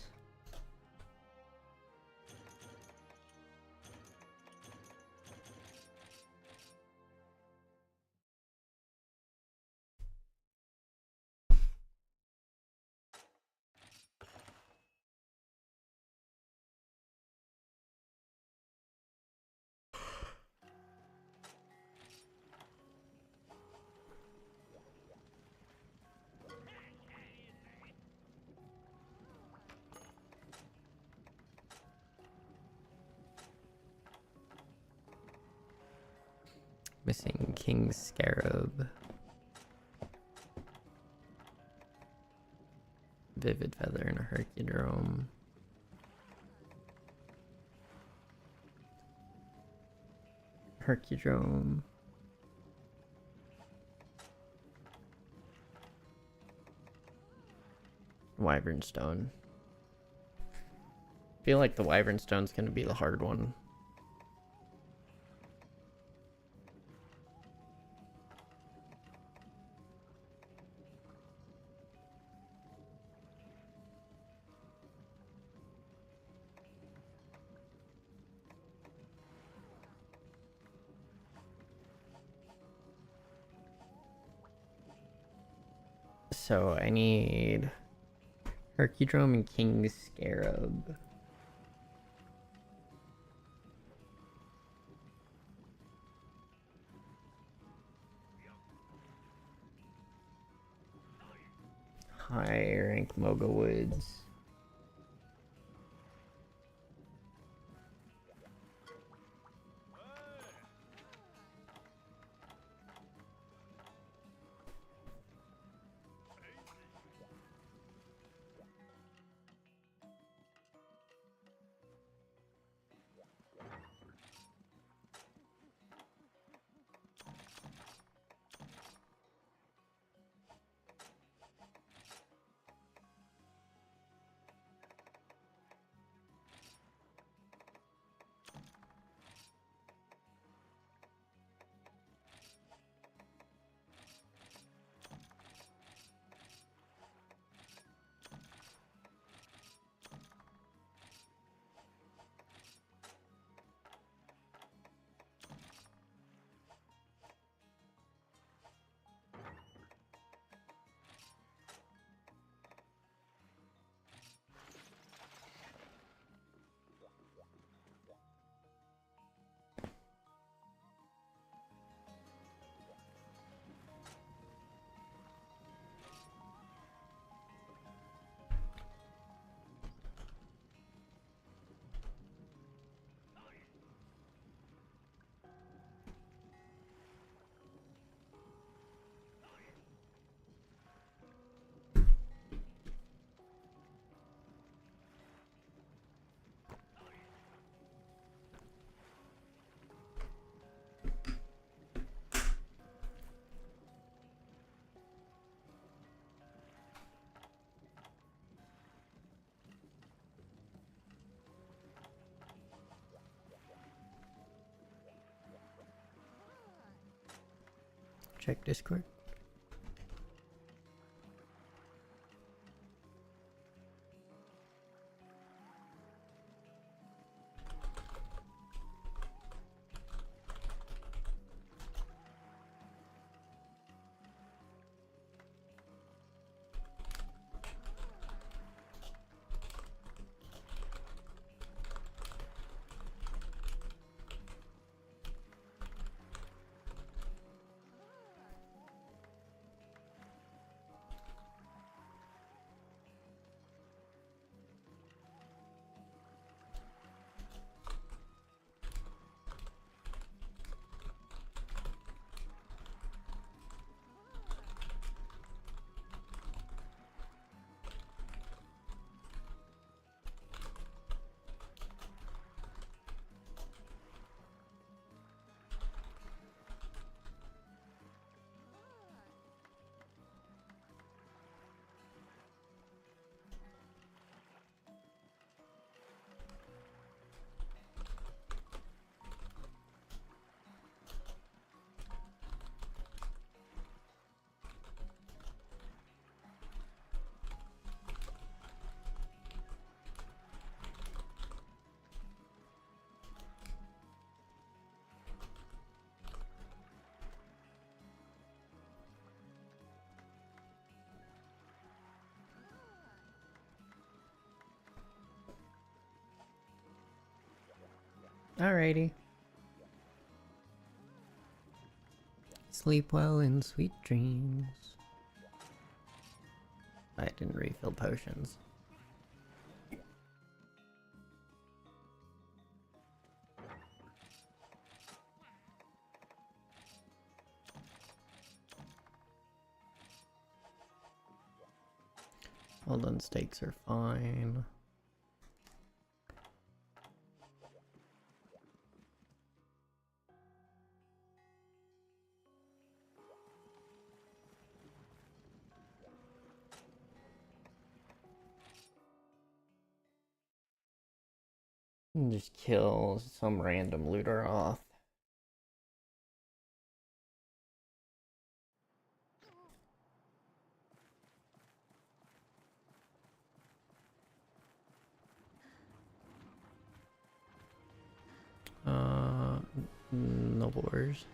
Missing King Scarab. Vivid Feather and a Hercudrome. Hercudrome. Wyvern Stone. I feel like the Wyvern Stone's gonna be the hard one. So I need Hercudrome and King Scarab. High rank Moga Woods. Check Discord. Alrighty. Sleep well in sweet dreams. I didn't refill potions. Well done, steaks are fine. And just kill some random looter off. Noblers.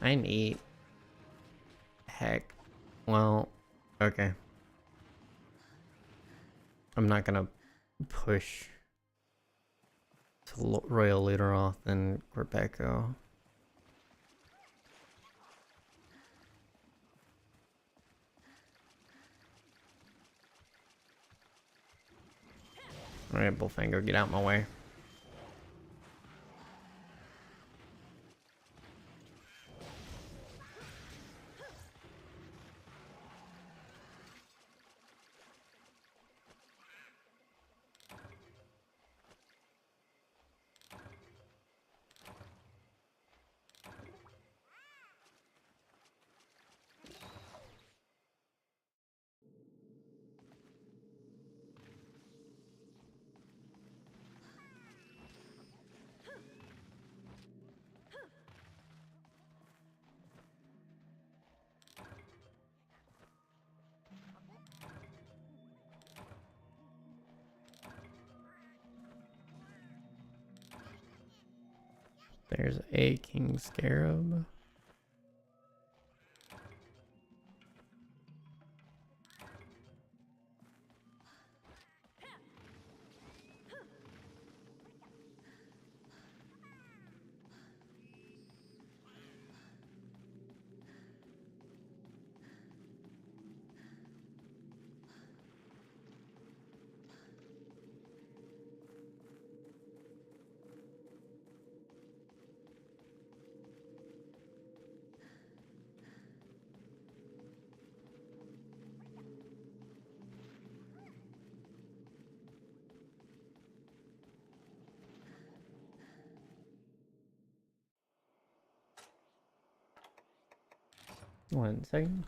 I didn't eat. Heck. Well, okay. I'm not gonna push to Royal Luderoth and Quebeco. Alright, Bullfango, get out my way. There's a King Scarab. One second.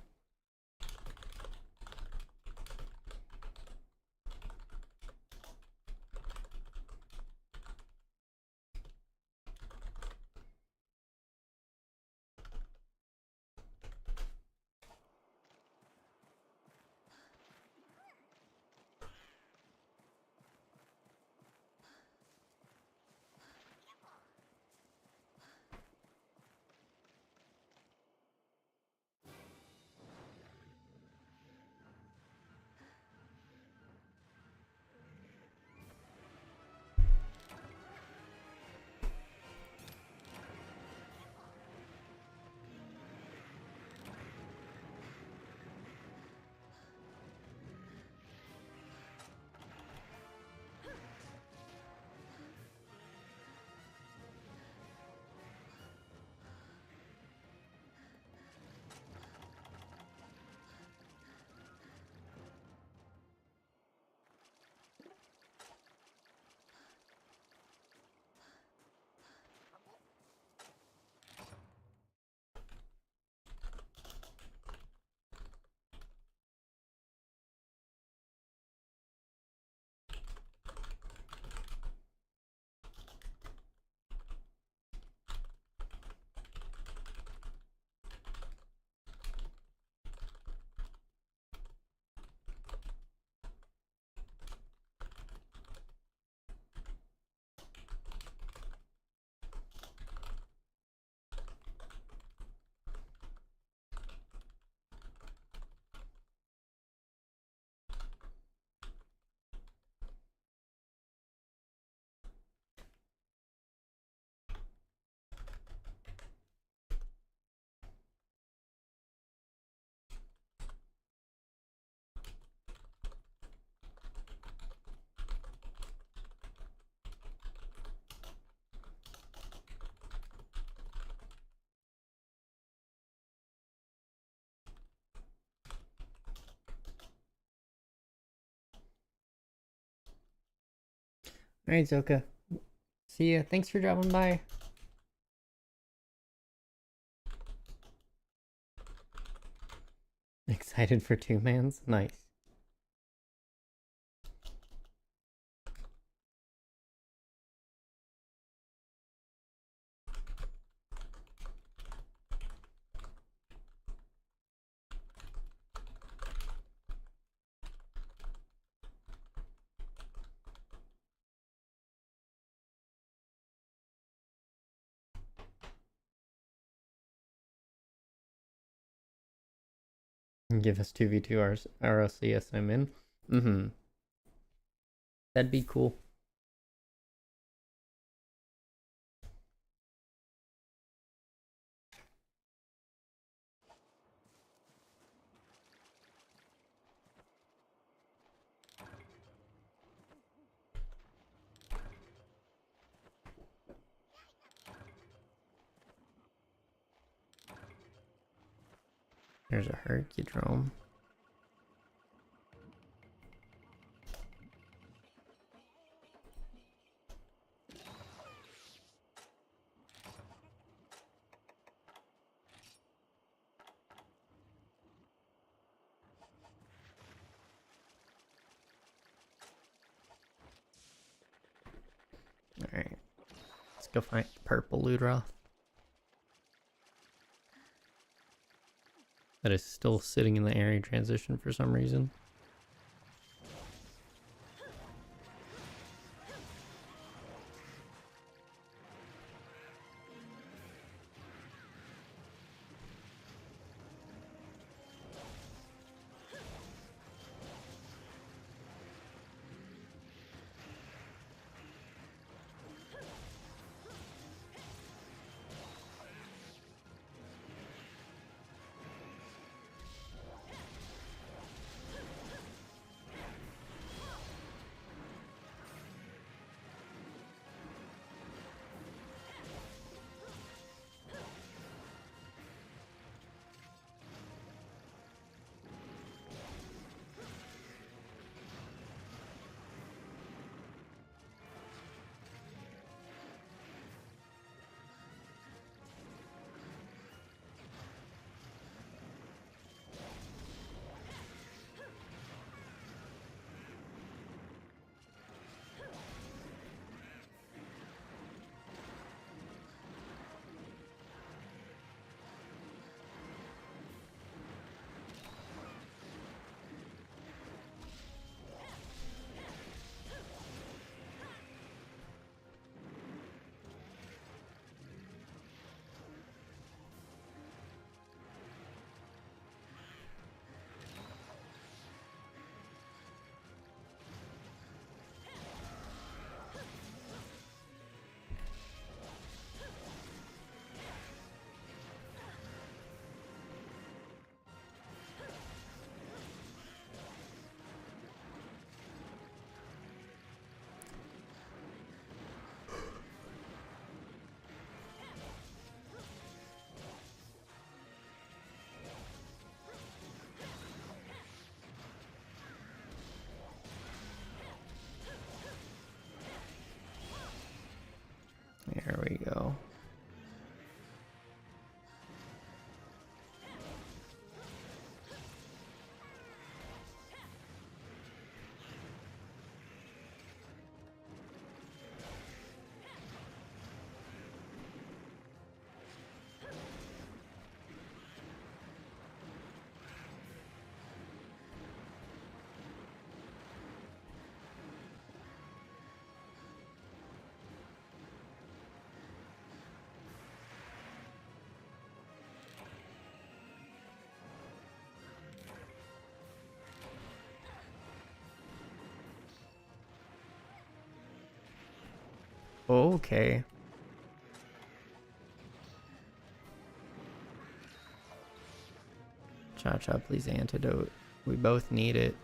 Alright, Zoka. See ya. Thanks for dropping by. Excited for two mans? Nice. Give us 2v2 RLCS, I'm in. Mm-hmm. That'd be cool. There's a Hercudrome. Alright. Let's go find purple Ludroth. That is still sitting in the area transition for some reason. There we go. Okay. Cha-Cha, please antidote. We both need it.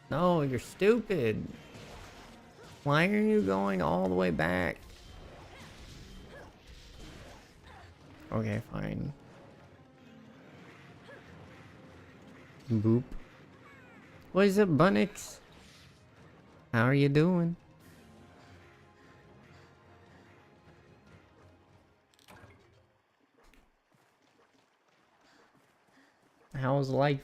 No, you're stupid. Why are you going all the way back? Okay, fine. Boop. What is up, Bunnix? How are you doing? How's life?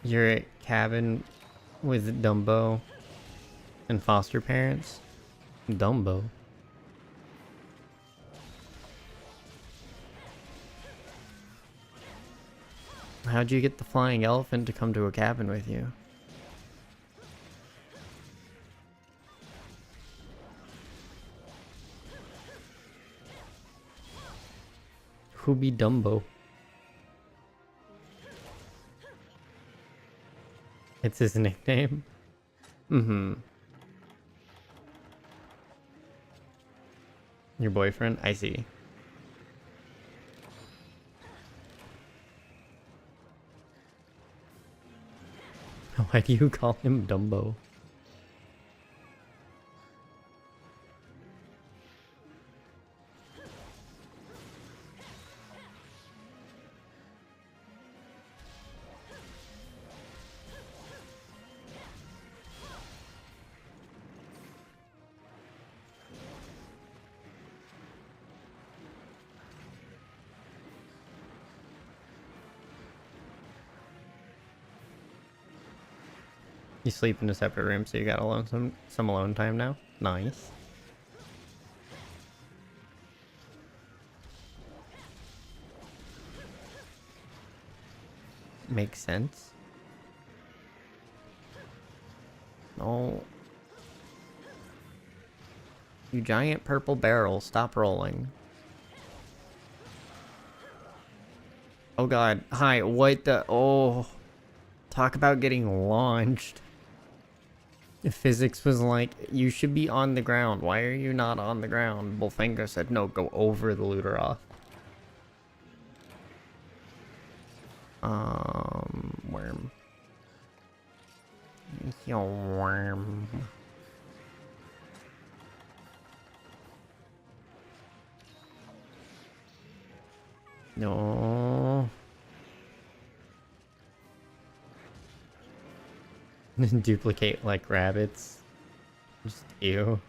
You're at cabin with Dumbo and foster parents? Dumbo. How'd you get the flying elephant to come to a cabin with you? Who be Dumbo? It's his nickname? Mm-hmm. Your boyfriend? I see. Why do you call him Dumbo? You sleep in a separate room, so you got some alone time now? Nice. Makes sense. No. You giant purple barrel, stop rolling. Oh god. Hi, what the... Oh. Talk about getting launched. Physics was like, you should be on the ground. Why are you not on the ground? Bullfingo said, no, go over the Luderoth. Worm. Yo, worm. No. Duplicate like rabbits. Just ew.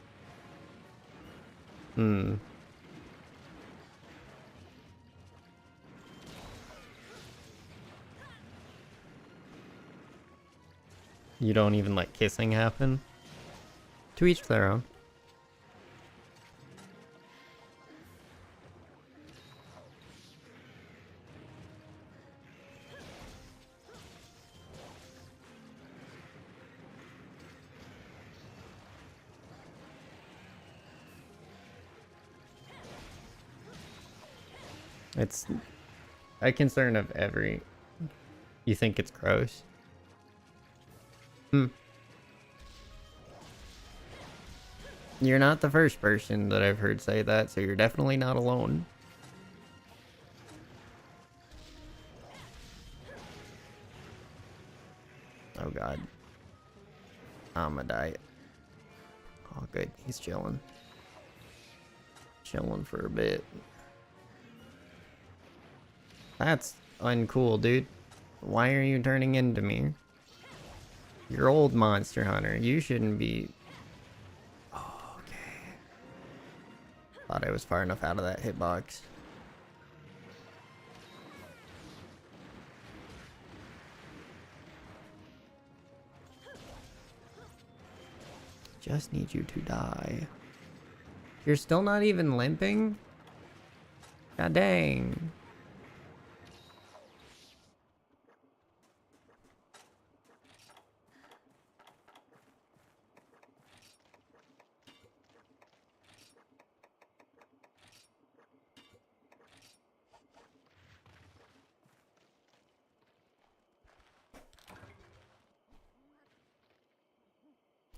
Hmm. You don't even let kissing happen? To each their own. It's a concern of every... You think it's gross? Hmm. You're not the first person that I've heard say that, so you're definitely not alone. Oh god. I'ma die. Oh good, he's chilling. Chilling for a bit. That's uncool, dude. Why are you turning into me? You're old, Monster Hunter. You shouldn't be... Oh, okay. Thought I was far enough out of that hitbox. Just need you to die. You're still not even limping? God dang.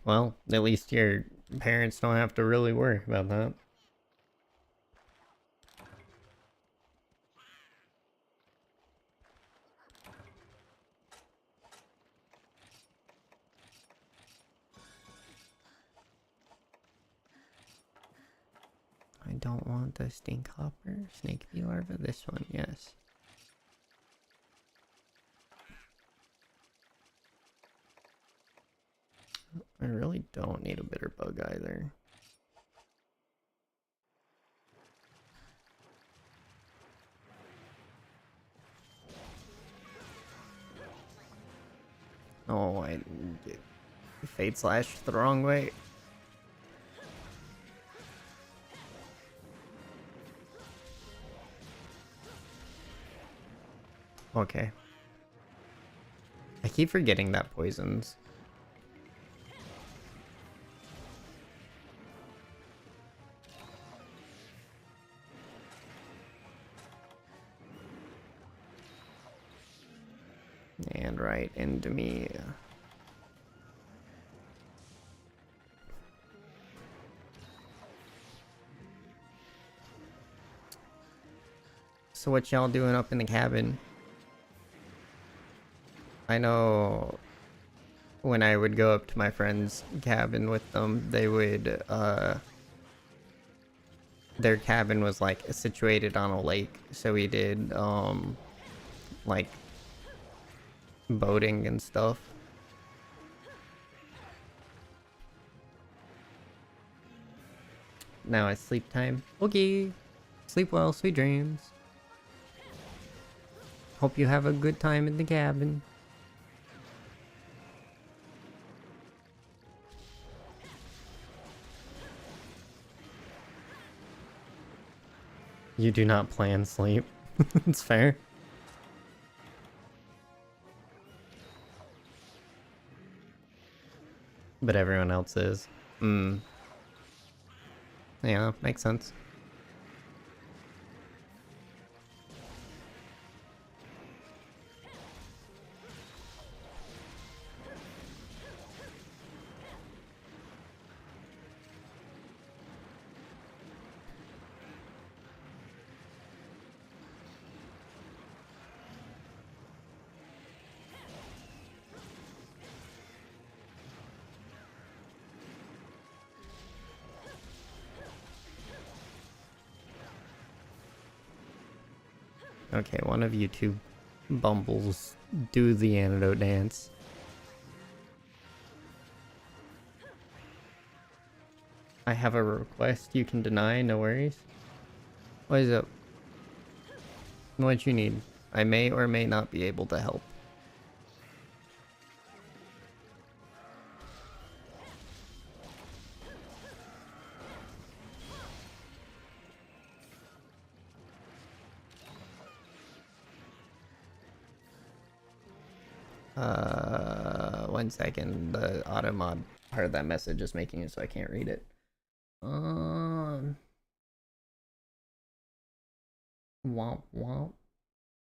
Well, at least your parents don't have to really worry about that. I don't want the stink hopper, snake bee larva. This one, yes. I really don't need a bitter bug either. Oh, I Fate Slash the wrong way. Okay. I keep forgetting that poisons. And right into me. So what y'all doing up in the cabin? I know when I would go up to my friend's cabin with them, they would, their cabin was like situated on a lake, so we did, like boating and stuff. Now it's sleep time. Okay. Sleep well, sweet dreams. Hope you have a good time in the cabin. You do not plan sleep. It's fair. But everyone else is. Yeah, makes sense. Okay, one of you two bumbles do the antidote dance. I have a request you can deny, no worries. What is up? What you need? I may or may not be able to help. One second. The auto mod part of that message is making it so I can't read it. Womp womp.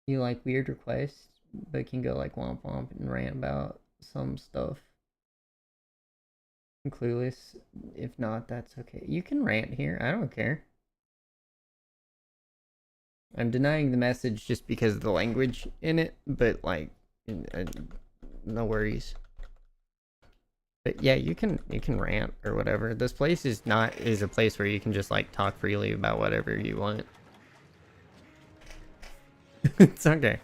You like weird requests, but can go like womp womp and rant about some stuff. I'm clueless. If not, that's okay. You can rant here. I don't care. I'm denying the message just because of the language in it, but like, no worries. But yeah, you can rant or whatever. This place is a place where you can just like talk freely about whatever you want. It's okay.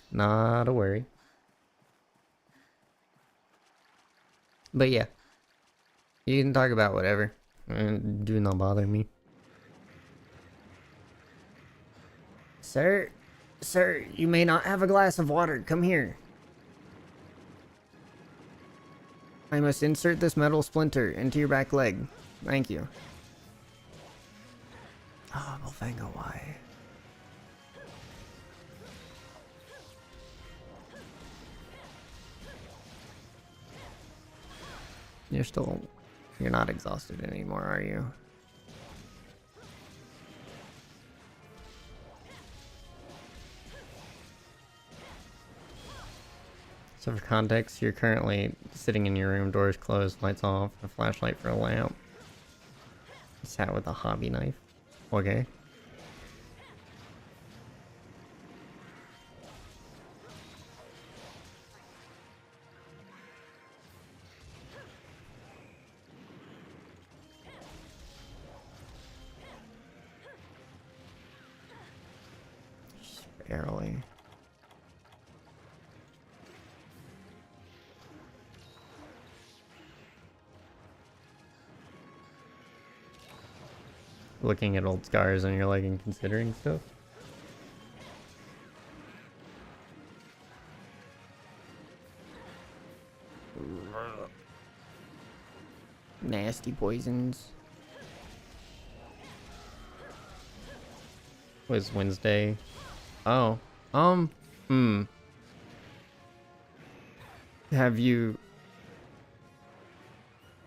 Not a worry. But yeah, you can talk about whatever. Do not bother me. Sir, you may not have a glass of water. Come here. I must insert this metal splinter into your back leg. Thank you. Oh, Volfango, why? You're not exhausted anymore, are you? So for context, you're currently sitting in your room, doors closed, lights off, a flashlight for a lamp. Sat with a hobby knife. Okay. Just barely. Looking at old scars on your leg and considering stuff. Nasty poisons. Was Wednesday? Oh. Hmm. Have you...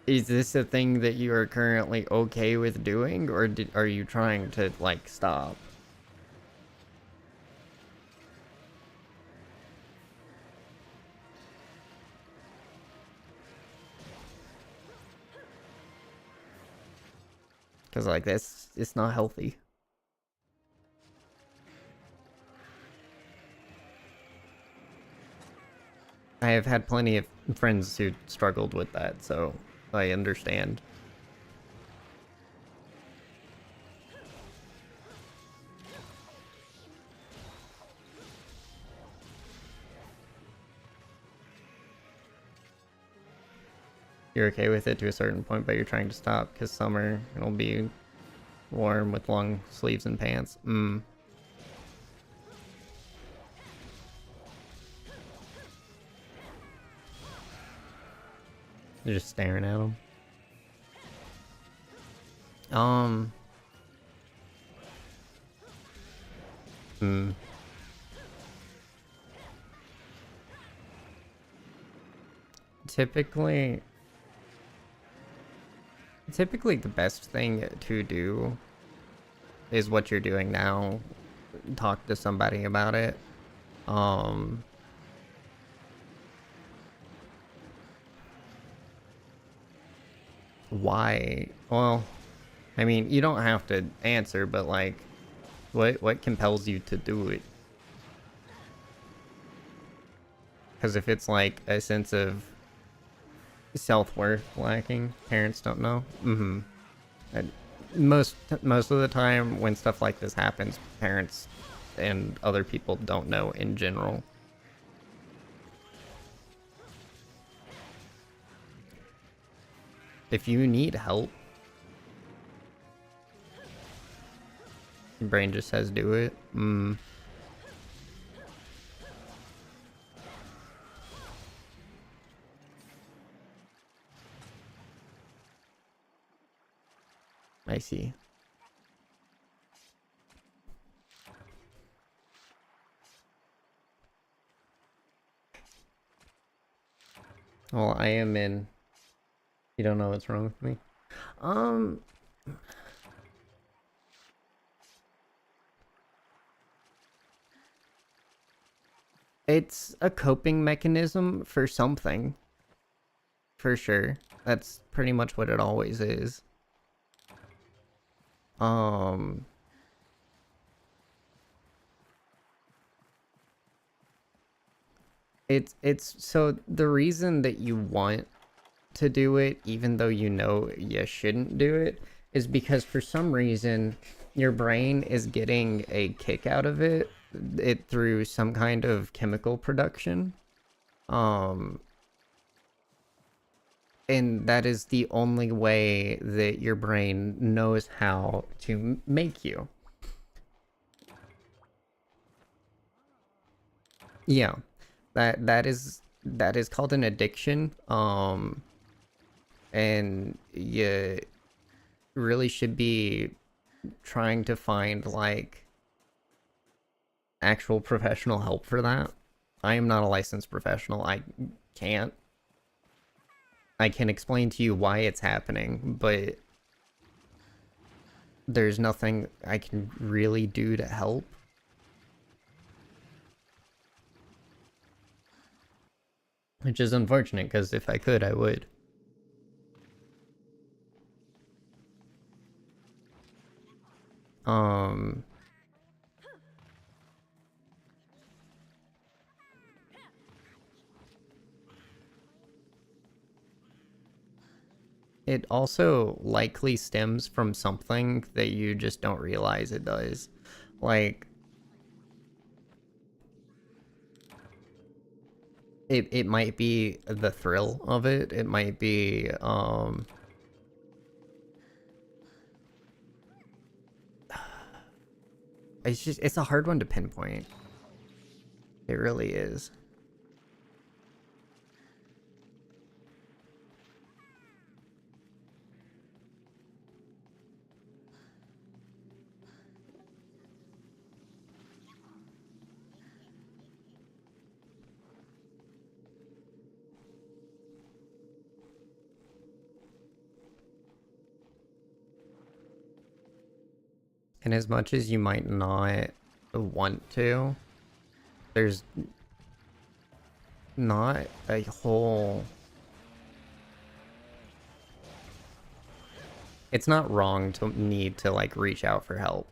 Is this a thing that you are currently okay with doing, or are you trying to, like, stop? Because, like, it's not healthy. I have had plenty of friends who struggled with that, so I understand. You're okay with it to a certain point, but you're trying to stop because summer, it'll be warm with long sleeves and pants. You're just staring at them. Typically the best thing to do is what you're doing now. Talk to somebody about it. Why? Well, I mean, you don't have to answer, but like, what compels you to do it? Because if it's like a sense of self-worth lacking, parents don't know. And most of the time when stuff like this happens, parents and other people don't know in general. If you need help, your brain just says do it. I see. Well, I am in. You don't know what's wrong with me? It's a coping mechanism for something. For sure. That's pretty much what it always is. It's so the reason that you want to do it, even though you know you shouldn't do it, is because for some reason your brain is getting a kick out of it through some kind of chemical production. And that is the only way that your brain knows how to make you. Yeah, that is called an addiction. And you really should be trying to find like actual professional help for that. I am not a licensed professional. I can't. I can explain to you why it's happening, but there's nothing I can really do to help. which is unfortunate because if I could, I would. It also likely stems from something that you just don't realize it does. Like, it might be the thrill of it. It might be, it's a hard one to pinpoint. It really is. And as much as you might not want to, there's not a whole... It's not wrong to need to, like, reach out for help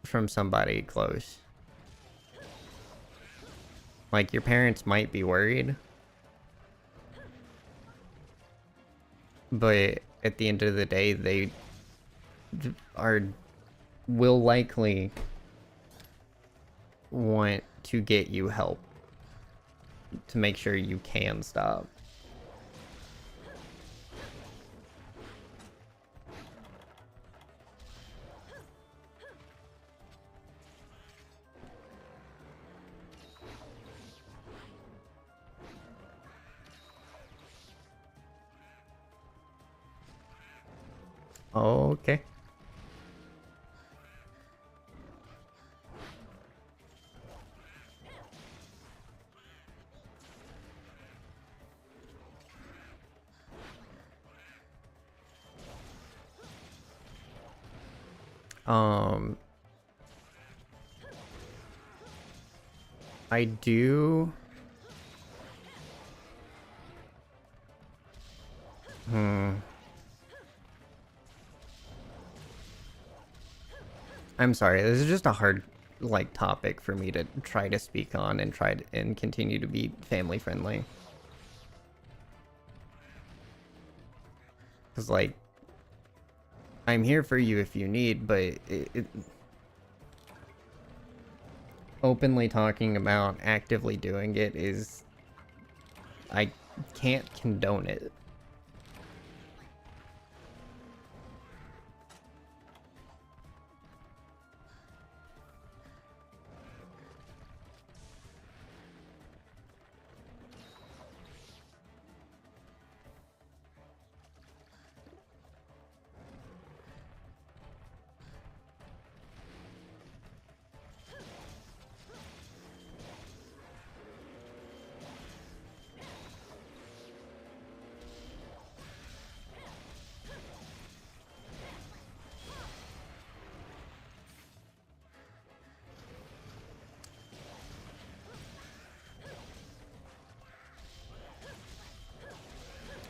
from somebody close. Like, your parents might be worried, but at the end of the day, they will likely want to get you help to make sure you can stop. Okay. I do... I'm sorry, this is just a hard, like, topic for me to try to speak on and and continue to be family friendly. Because, like, I'm here for you if you need, but openly talking about actively doing it is... I can't condone it.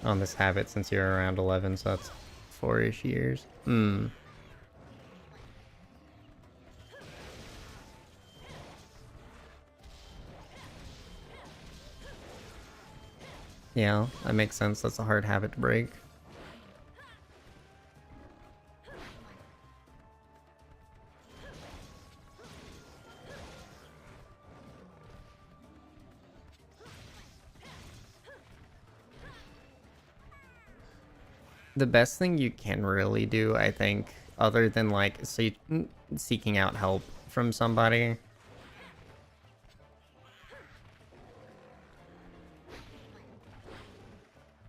On this habit since you're around 11, so that's 4-ish years. Yeah, that makes sense. That's a hard habit to break. The best thing you can really do, I think, other than, like, seeking out help from somebody...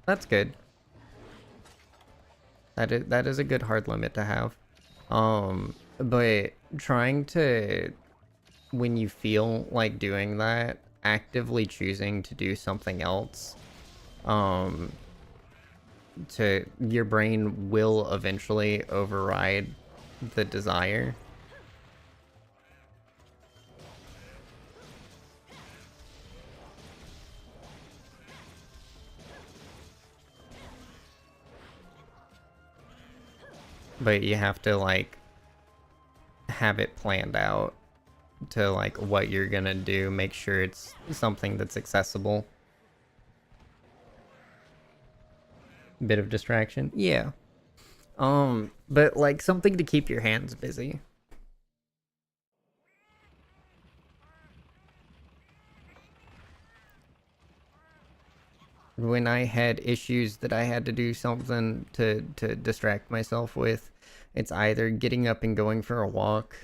That's good. That is a good hard limit to have. But trying to, when you feel like doing that, actively choosing to do something else, your brain will eventually override the desire. but you have to like have it planned out to like what you're gonna do. Make sure it's something that's accessible. Bit of distraction, yeah. But like something to keep your hands busy. When I had issues that I had to do something to distract myself with, it's either getting up and going for a walk,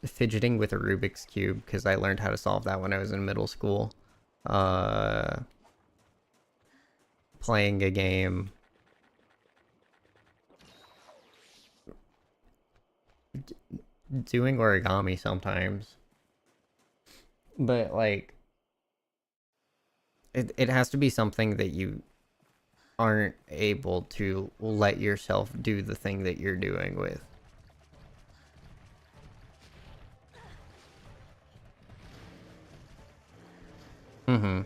fidgeting with a Rubik's Cube, because I learned how to solve that when I was in middle school, playing a game, doing origami sometimes. But like, it has to be something that you aren't able to let yourself do the thing that you're doing with. Mm-hmm.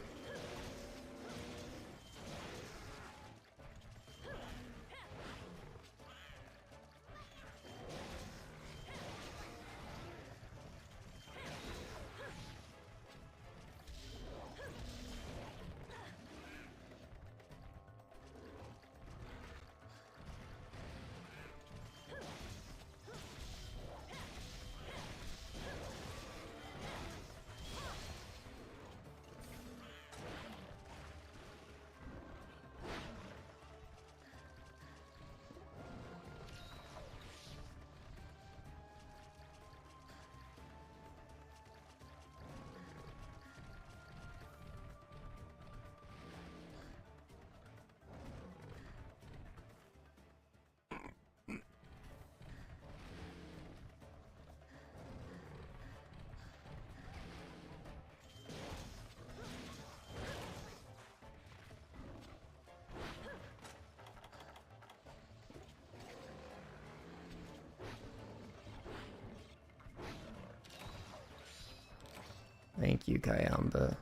Thank you, Kayamba.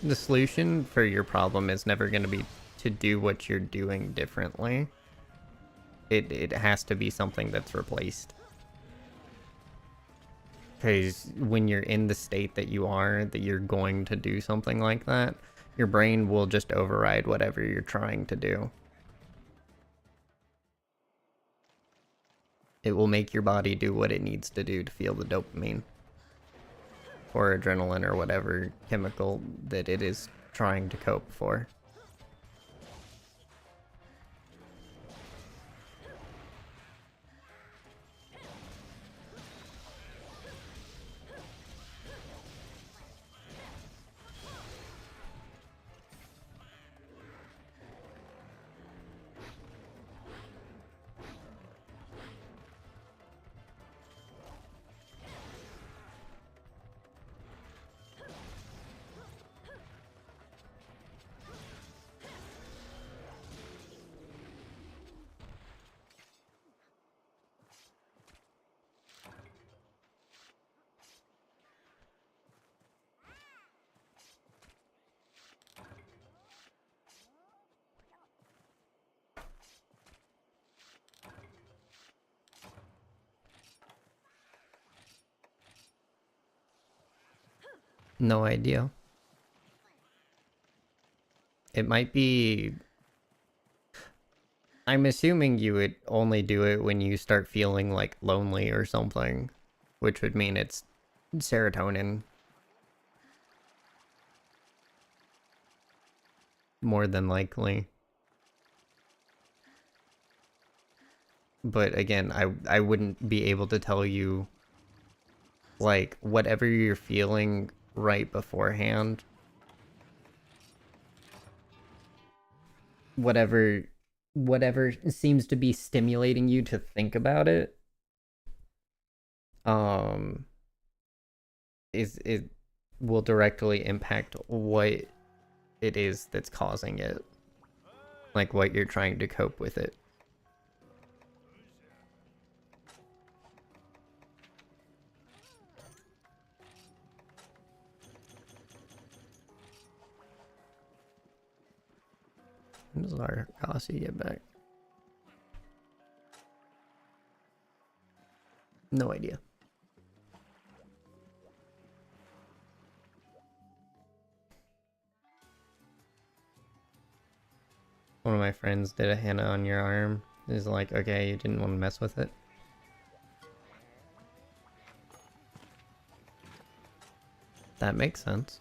The solution for your problem is never going to be to do what you're doing differently. It has to be something that's replaced. Because when you're in the state that you are, that you're going to do something like that, your brain will just override whatever you're trying to do. It will make your body do what it needs to do to feel the dopamine or adrenaline or whatever chemical that it is trying to cope for. No idea. It might be... I'm assuming you would only do it when you start feeling like lonely or something, which would mean it's serotonin. More than likely. But again, I wouldn't be able to tell you like whatever you're feeling right beforehand. Whatever seems to be stimulating you to think about it it will directly impact what it is that's causing it. like what you're trying to cope with it. When does our Kasi get back? No idea. One of my friends did a henna on your arm. Is like, okay, you didn't want to mess with it. That makes sense.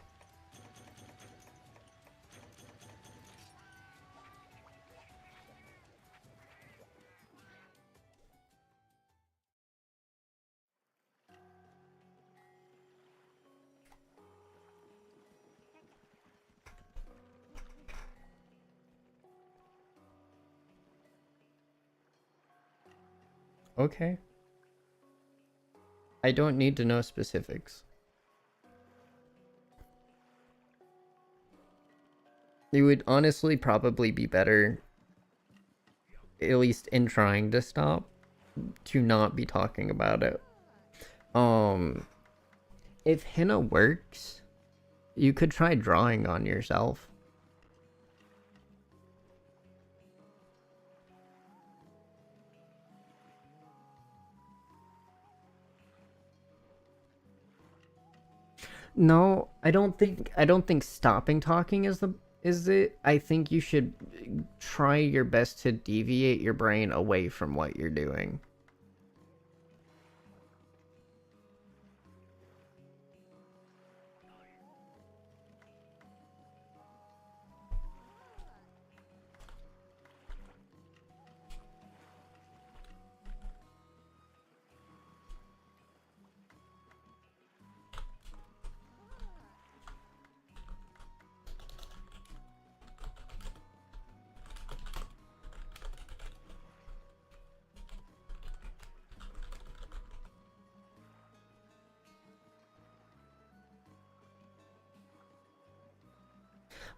Okay. I don't need to know specifics. It would honestly probably be better, at least in trying to stop, to not be talking about it. If henna works, you could try drawing on yourself. No, I don't think stopping talking is it. I think you should try your best to deviate your brain away from what you're doing.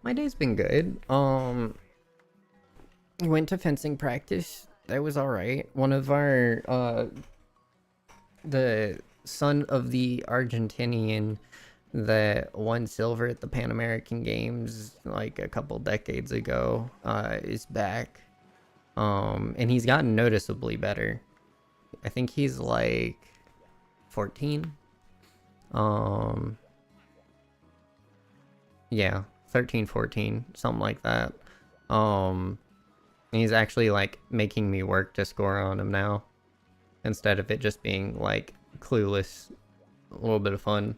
My day's been good. Went to fencing practice. That was alright. One of our the son of the Argentinian that won silver at the Pan American Games like a couple decades ago is back. And he's gotten noticeably better. I think he's like 14. Yeah, 13, 14, something like that. He's actually like making me work to score on him now, instead of it just being like clueless, a little bit of fun.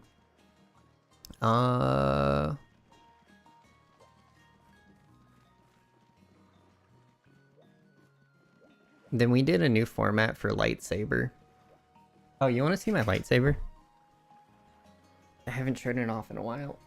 Then we did a new format for lightsaber. Oh, you want to see my lightsaber? I haven't turned it off in a while.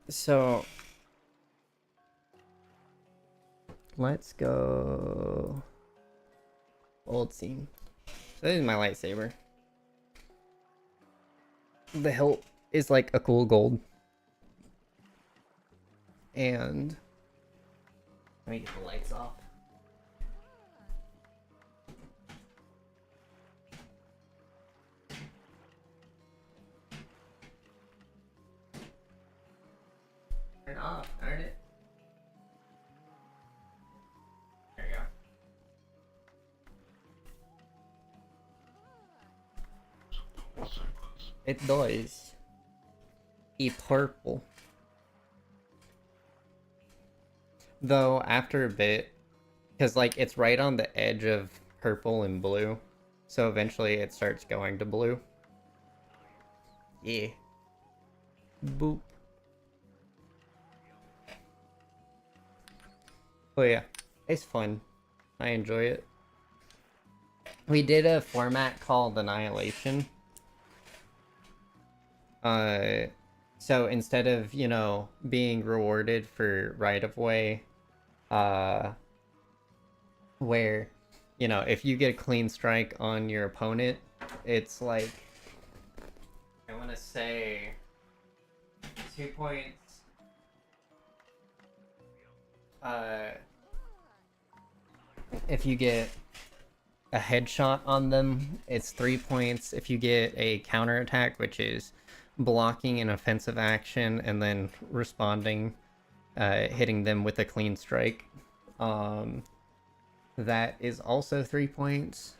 So let's go old scene. So this is my lightsaber. The hilt is like a cool gold. And let me get the lights off. Turn off, darn it. There you go. It does. E purple. Though after a bit, because like it's right on the edge of purple and blue, so eventually it starts going to blue. Yeah. Boop. Oh yeah, it's fun. I enjoy it. We did a format called Annihilation. So instead of, you know, being rewarded for right of way, uh, where, you know, if you get a clean strike on your opponent, it's like, I want to say 2 points. If you get a headshot on them, it's 3 points. If you get a counterattack, which is blocking an offensive action and then responding, hitting them with a clean strike, that is also 3 points.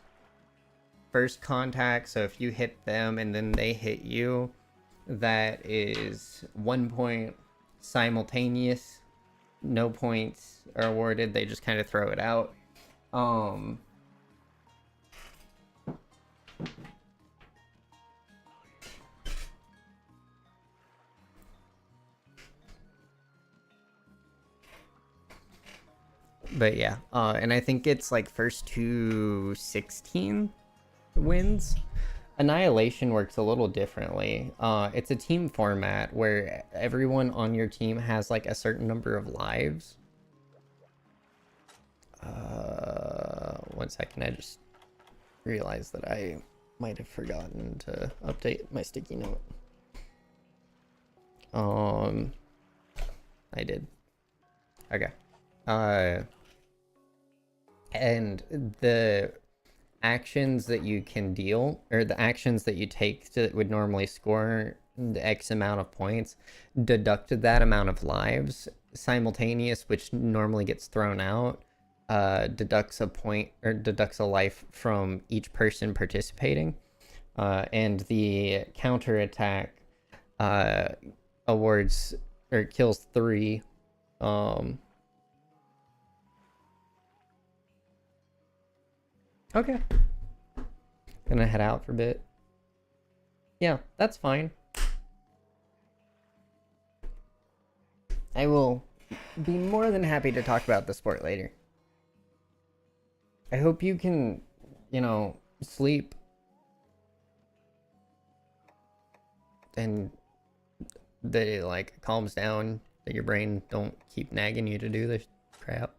First contact, so if you hit them and then they hit you, that is 1 point. Simultaneous, no points are awarded, they just kind of throw it out. But yeah, and I think it's like first to 16 wins. Annihilation works a little differently. It's a team format where everyone on your team has like a certain number of lives. 1 second, I just realized that I might have forgotten to update my sticky note. I did. Okay. And the actions that you can deal, or the actions that you take that would normally score the X amount of points, deducted that amount of lives. Simultaneous, which normally gets thrown out, deducts a point or deducts a life from each person participating. And the counterattack awards or kills 3. Okay. Gonna head out for a bit. Yeah, that's fine. I will be more than happy to talk about the sport later. I hope you can, you know, sleep and that it like calms down, that your brain don't keep nagging you to do this crap.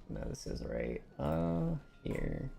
No, this is right. Here.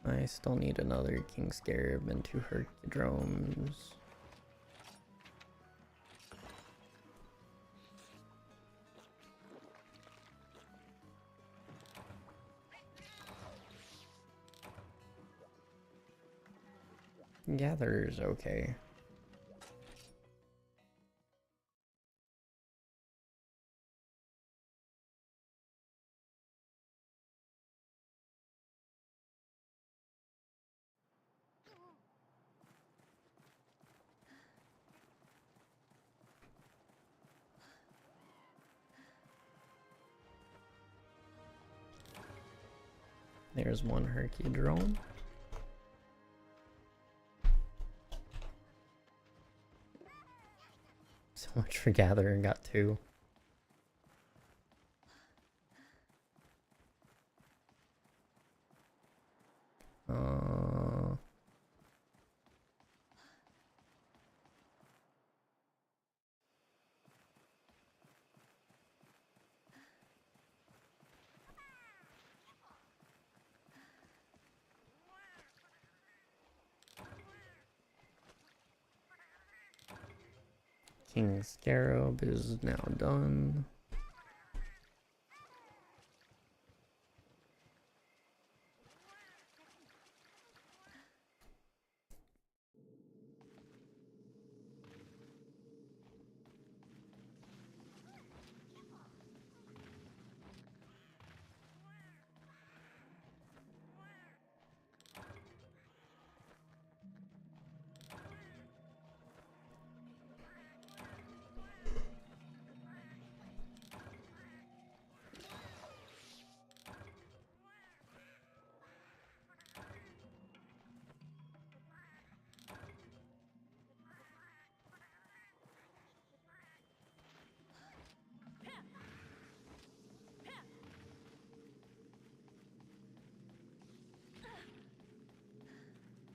I still need another King Scarab and 2 Hercudromes. Gatherer's okay. There's 1 Hercudrome. So much for Gatherer, got 2. King Scarab is now done.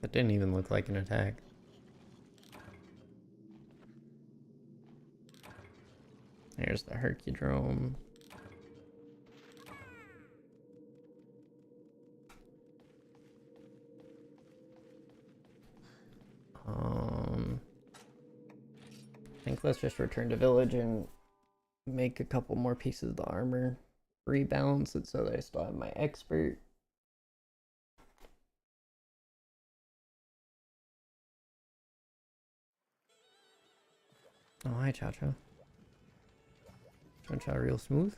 That didn't even look like an attack. There's the Hercudrome. I think let's just return to village and make a couple more pieces of the armor. Rebalance it so that I still have my expert. Oh, hi, Cha-Cha. Cha-Cha real smooth.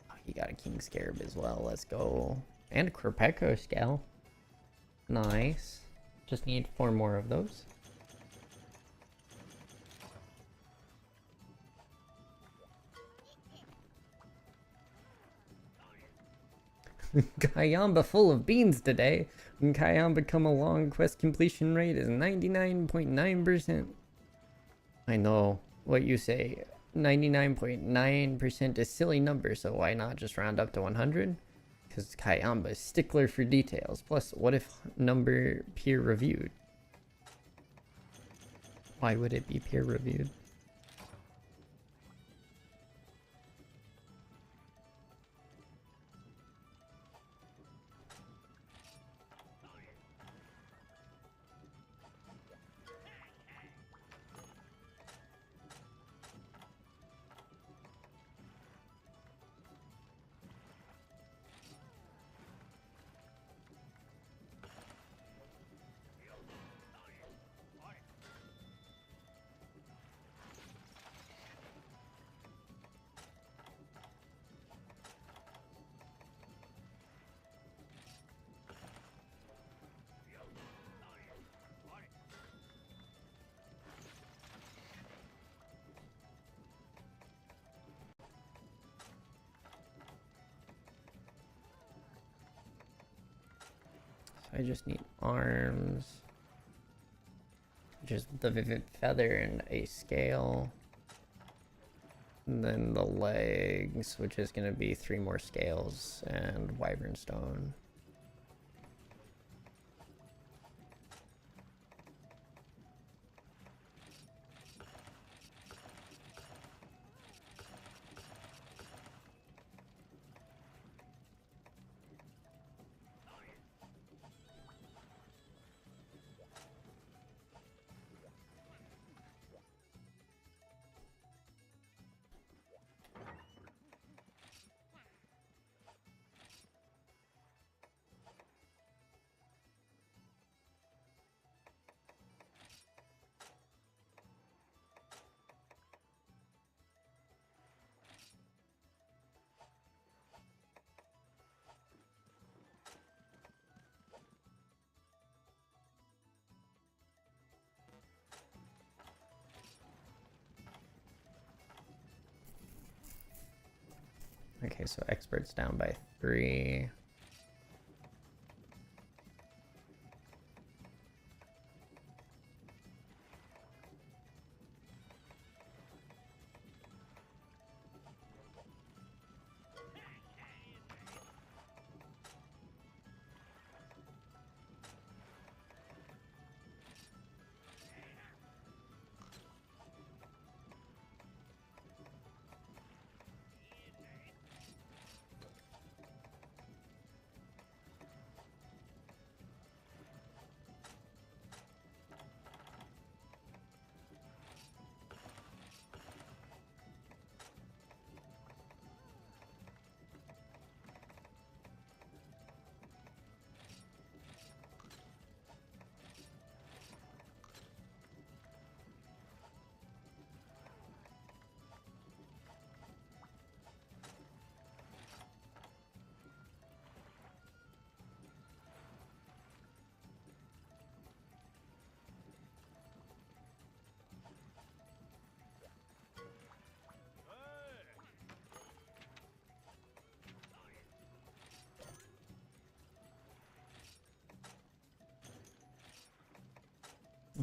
Oh, you got a King Scarab as well. Let's go. And a Quirpeco Scale. Nice. Just need 4 more of those. Kayamba full of beans today. When Kayamba come along, quest completion rate is 99.9%. I know what you say. 99.9% is silly number, so why not just round up to 100? Because Kayamba is stickler for details. Plus, what if number peer reviewed? Why would it be peer reviewed? I just need arms, just the Vivid Feather and a scale. And then the legs, which is going to be 3 more scales and Wyvern Stone. Okay, so experts down by 3.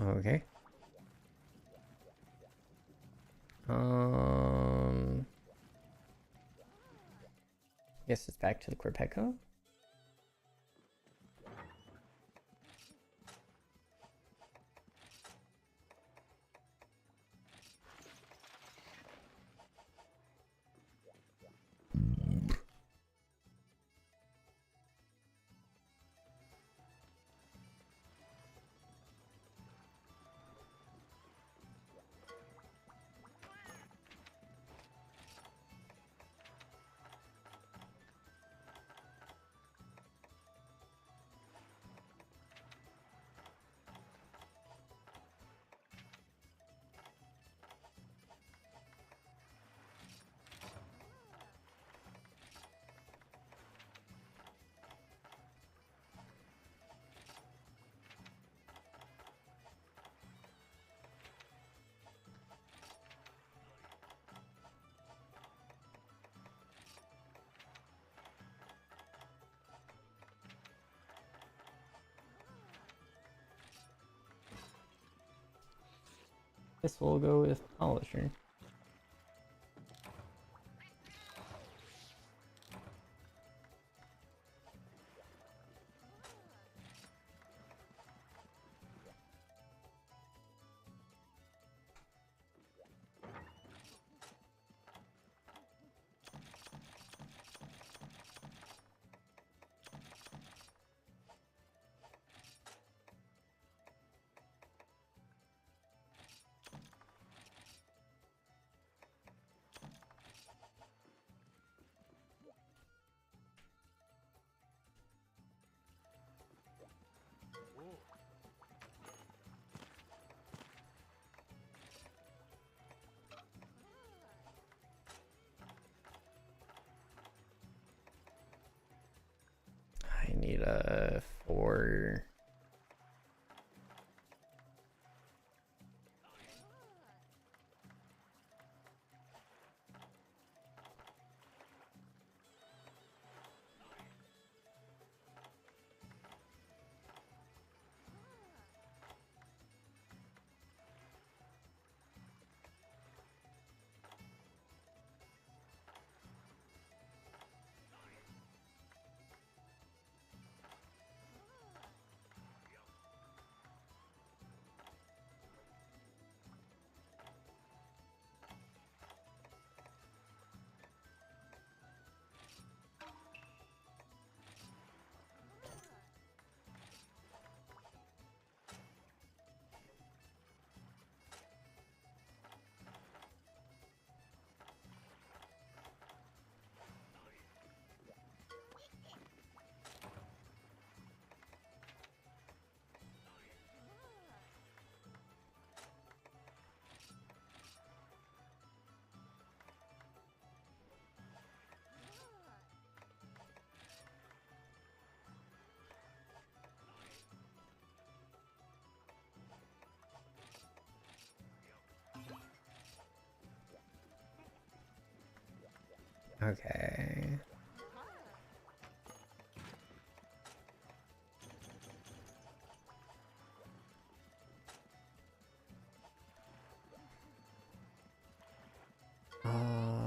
Okay. Guess it's back to the Quirpeco. Guess we'll go with Polisher. I need a 4. Okay. Uh,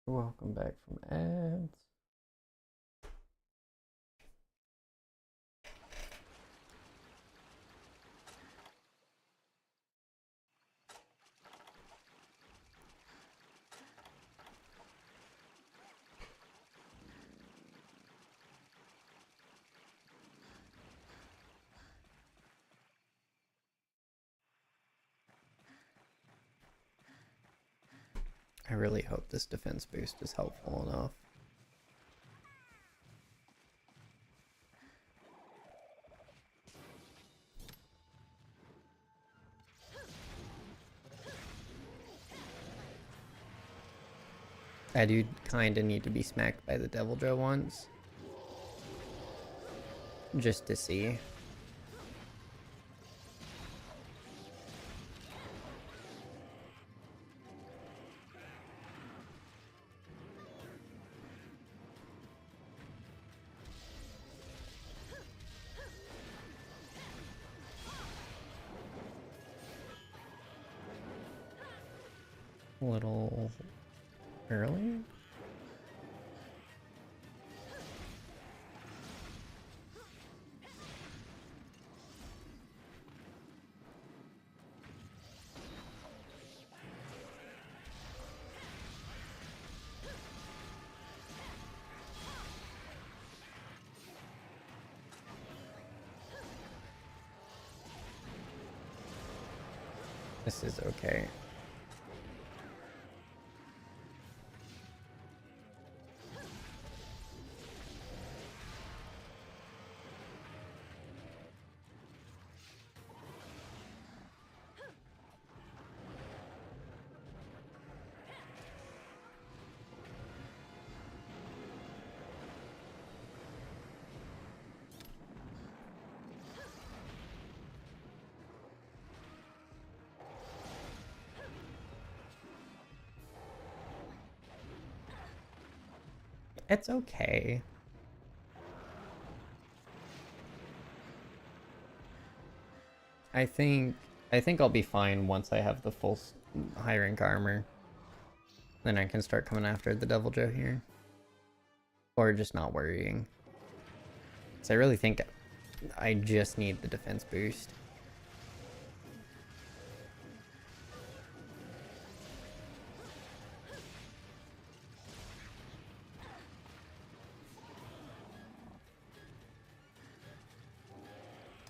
welcome back from ads. I really hope this defense boost is helpful enough. I do kinda need to be smacked by the Deviljho once. Just to see. A little early? This is okay. It's okay. I think I'll be fine once I have the full high rank armor. Then I can start coming after the Deviljho here. Or just not worrying. So I really think I just need the defense boost.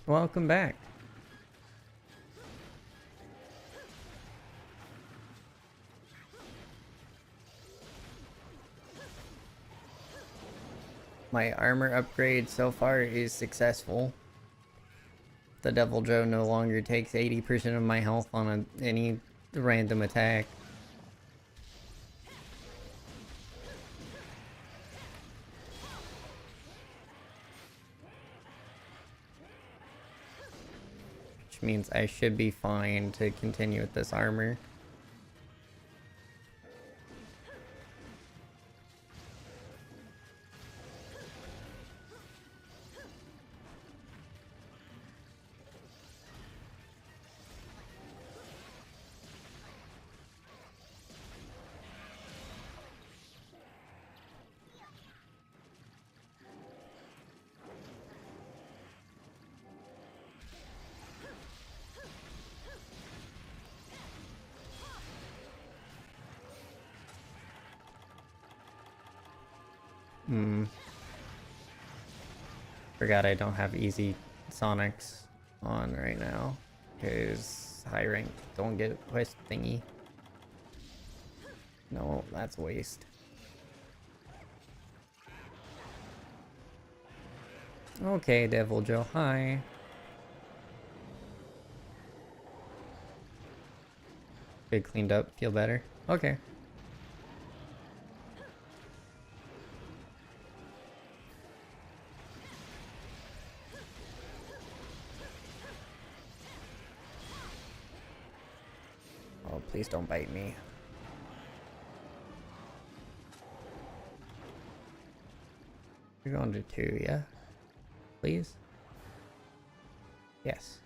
Welcome back. My armor upgrade so far is successful. The Deviljho no longer takes 80% of my health on any random attack. Which means I should be fine to continue with this armor. Forgot I don't have easy Sonics on right now. Because high rank don't get quest thingy. No, that's waste. Okay, Deviljho, hi. Good, cleaned up, feel better? Okay. Oh, please don't bite me. You're going to 2, yeah? Please? Yes.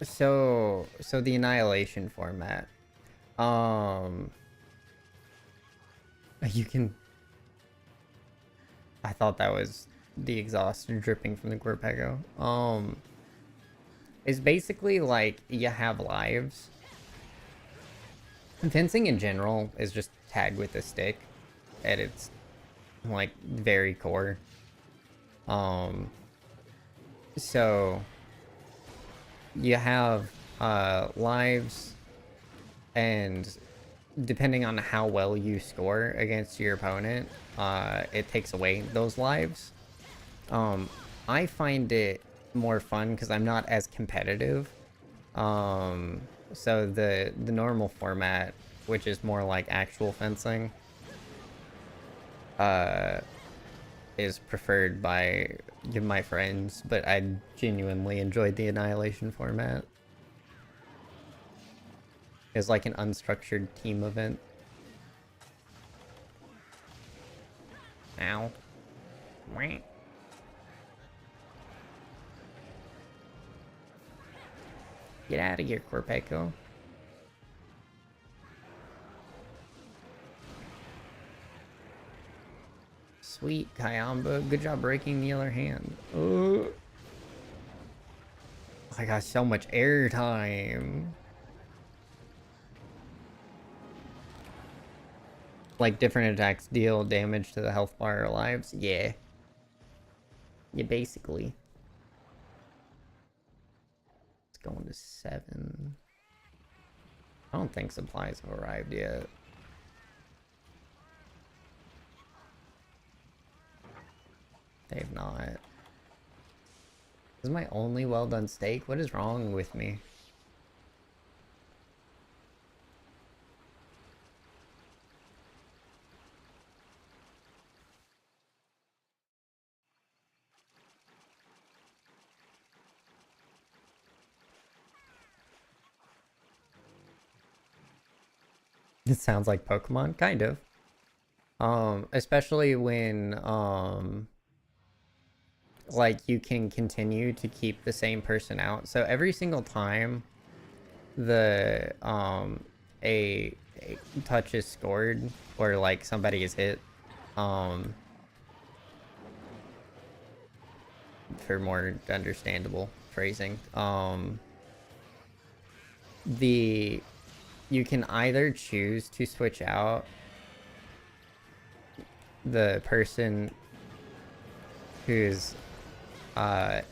So the Annihilation format. You can... I thought that was the exhaust dripping from the Gorpego. It's basically like you have lives. Fencing in general is just tag with a stick at its like very core. So you have lives, and depending on how well you score against your opponent, it takes away those lives. I find it more fun because I'm not as competitive. So the normal format, which is more like actual fencing, is preferred by my friends, but I genuinely enjoyed the Annihilation format. It's like an unstructured team event. Ow. Wait. Get out of here, Corpeco. Sweet, Kayamba. Good job breaking the other hand. Oh. I got so much airtime. Like, different attacks deal damage to the health bar or lives? Yeah. Yeah, basically. It's going to 7. I don't think supplies have arrived yet. They've not. This is my only well-done steak? What is wrong with me? It sounds like Pokemon, kind of. Especially when like you can continue to keep the same person out. So every single time the a touch is scored or like somebody is hit, um for more understandable phrasing, the you can either choose to switch out the person who's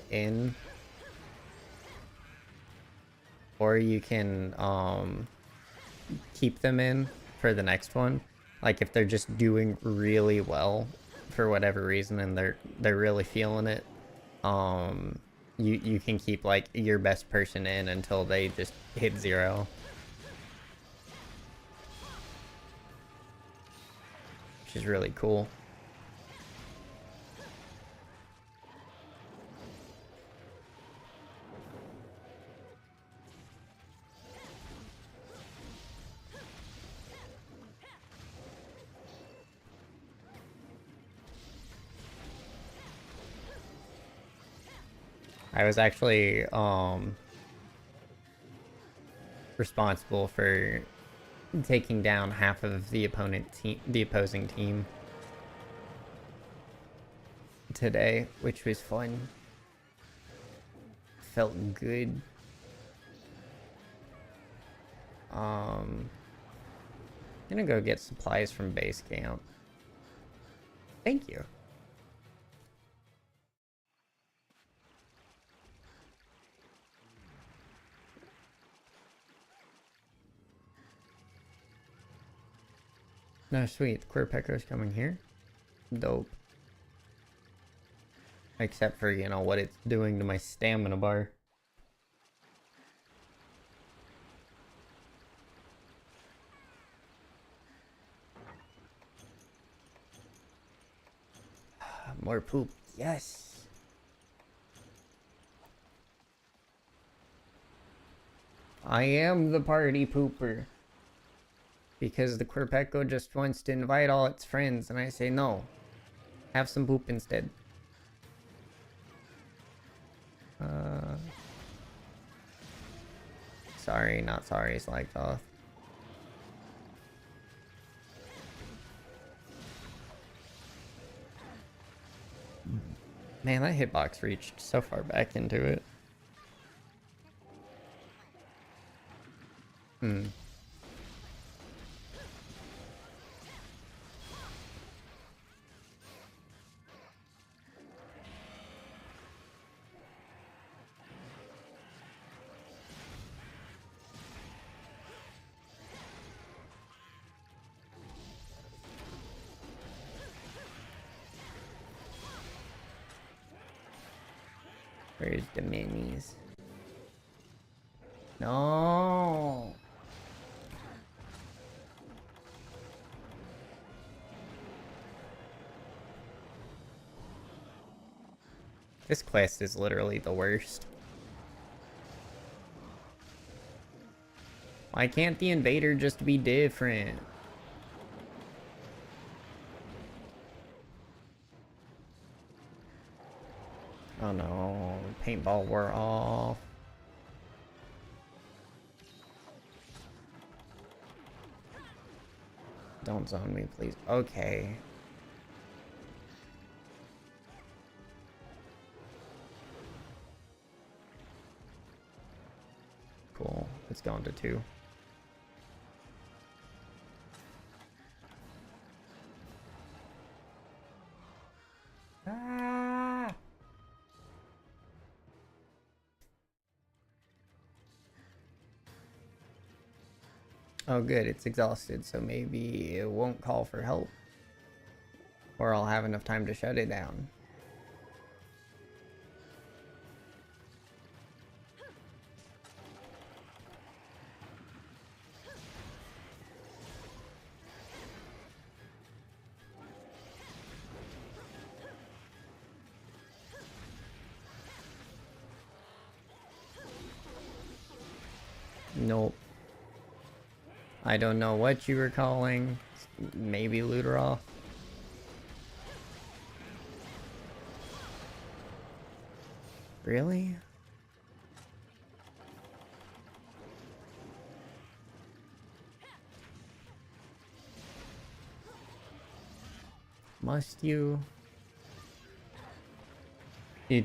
in, or you can keep them in for the next one. Like if they're just doing really well for whatever reason and they're really feeling it, you can keep like your best person in until they just hit 0, which is really cool. I was actually responsible for taking down half of the opposing team today, which was fun. Felt good. Gonna go get supplies from base camp. Thank you. No, sweet. The Quirpeco's coming here. Dope. Except for, you know, what it's doing to my stamina bar. More poop. Yes. I am the party pooper. Because the Quirpeco just wants to invite all its friends, and I say no. Have some poop instead. Sorry, not sorry, slacked off. Man, that hitbox reached so far back into it. Where's the minis? No. This quest is literally the worst. Why can't the invader just be different? Oh no, paintball wore off. Don't zone me, please. Okay. Cool. It's going to 2. Ah! Oh good, it's exhausted, so maybe it won't call for help. Or I'll have enough time to shut it down. Nope. I don't know what you were calling. Maybe Luderoth. Really? Must you? You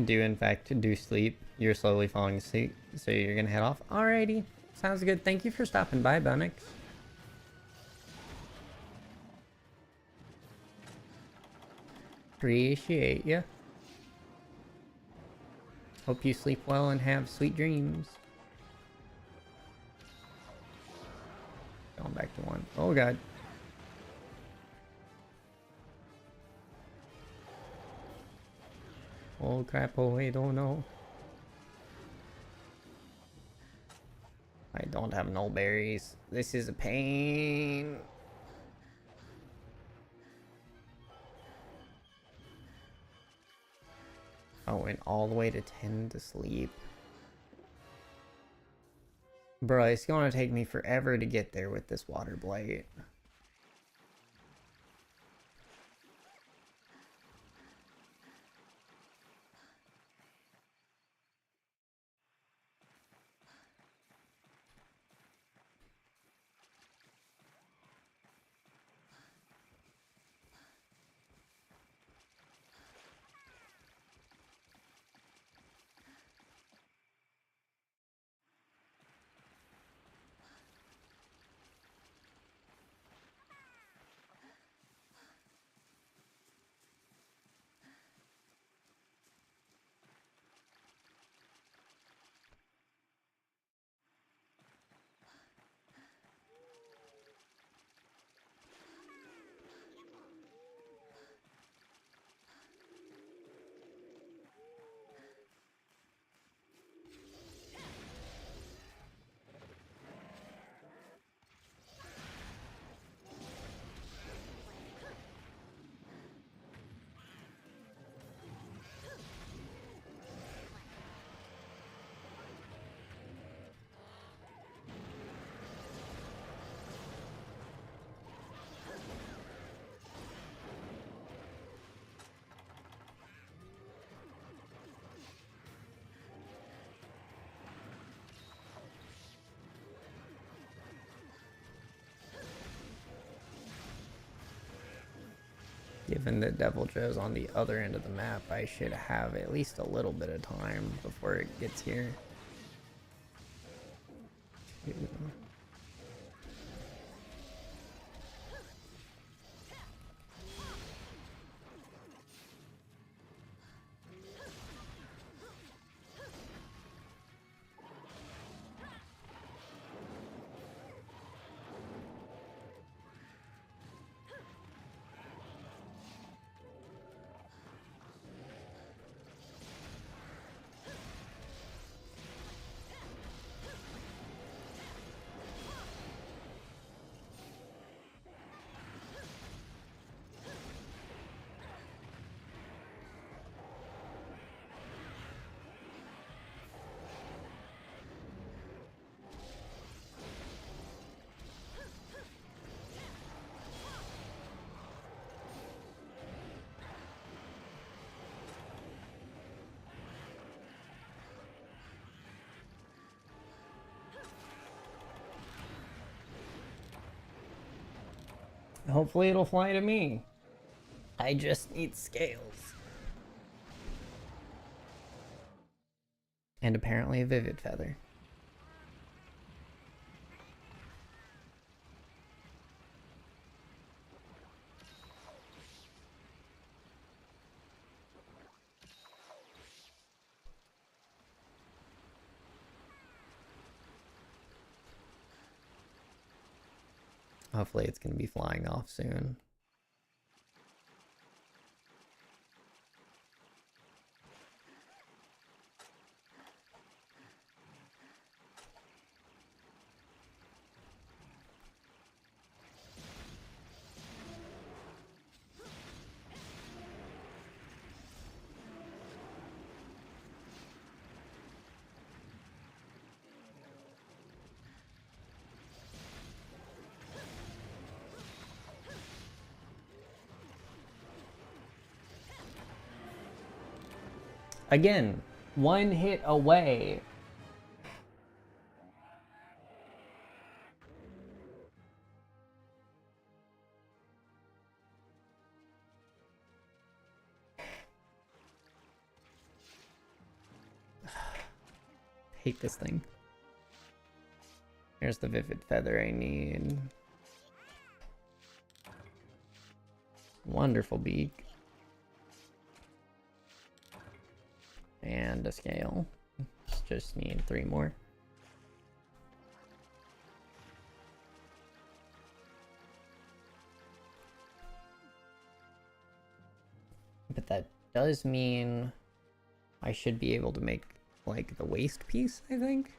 do in fact do sleep. You're slowly falling asleep, so you're gonna head off. Alrighty, sounds good. Thank you for stopping by, Bunix. Appreciate ya. Hope you sleep well and have sweet dreams. Going back to 1. Oh god. Oh crap, oh I don't know. I don't have no berries. This is a pain. I went all the way to 10 to sleep. Bro, it's gonna take me forever to get there with this water blight. Given that Deviljho's on the other end of the map, I should have at least a little bit of time before it gets here. Hopefully it'll fly to me. I just need scales. And apparently a Vivid Feather. Hopefully it's going to be flying off soon. Again, one hit away. Hate this thing. Here's the Vivid Feather I need. Wonderful beak. And a scale. Just need 3 more. But that does mean I should be able to make, like, the waist piece, I think.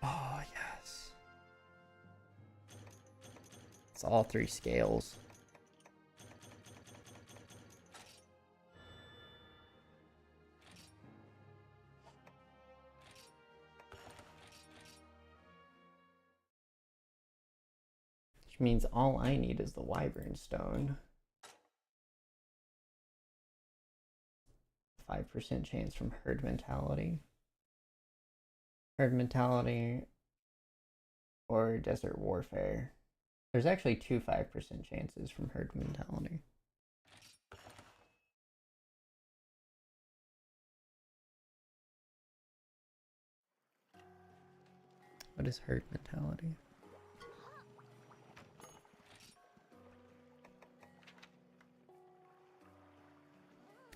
Oh, yes. It's all 3 scales. Which means all I need is the Wyvern Stone. 5% chance from Herd Mentality. Herd Mentality or Desert Warfare. There's actually 2 5% chances from Herd Mentality. What is Herd Mentality?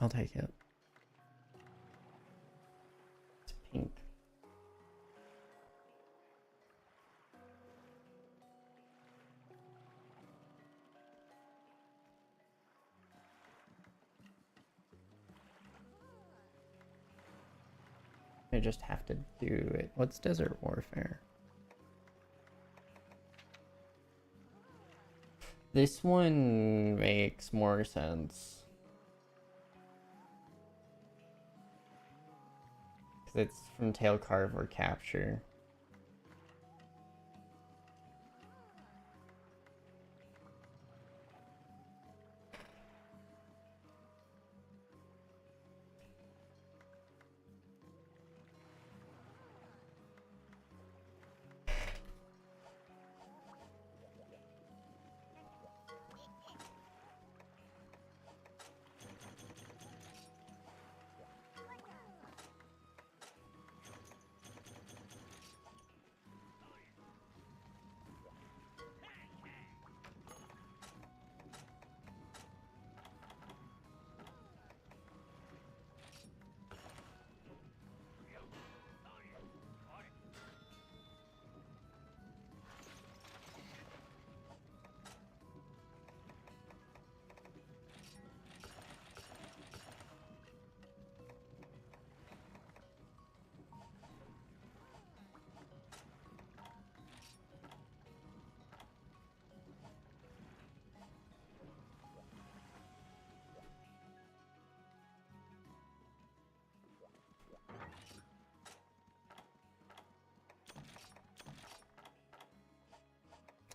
I'll take it. It's pink. I just have to do it. What's Desert Warfare? This one makes more sense. Because it's from Tail Carver Capture.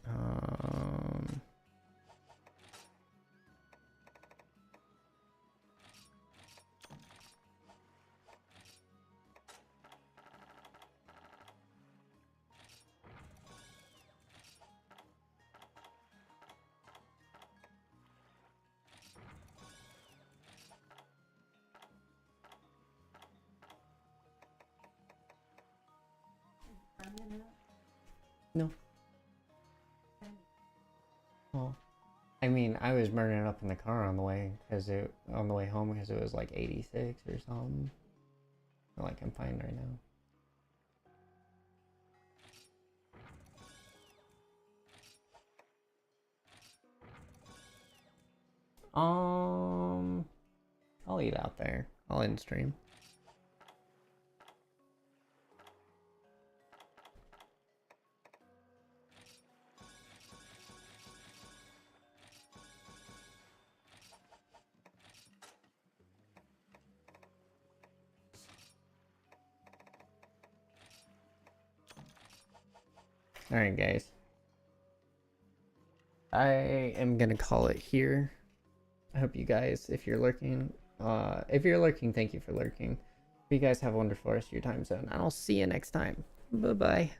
Um, no. Well, I mean, I was burning up in the car on the way home because it was like 86 or something. Like I'm fine right now. I'll eat out there. I'll end stream. Alright, guys. I am gonna call it here. I hope you guys, if you're lurking, thank you for lurking. Hope you guys have a wonderful rest of your time zone, and I'll see you next time. Bye-bye.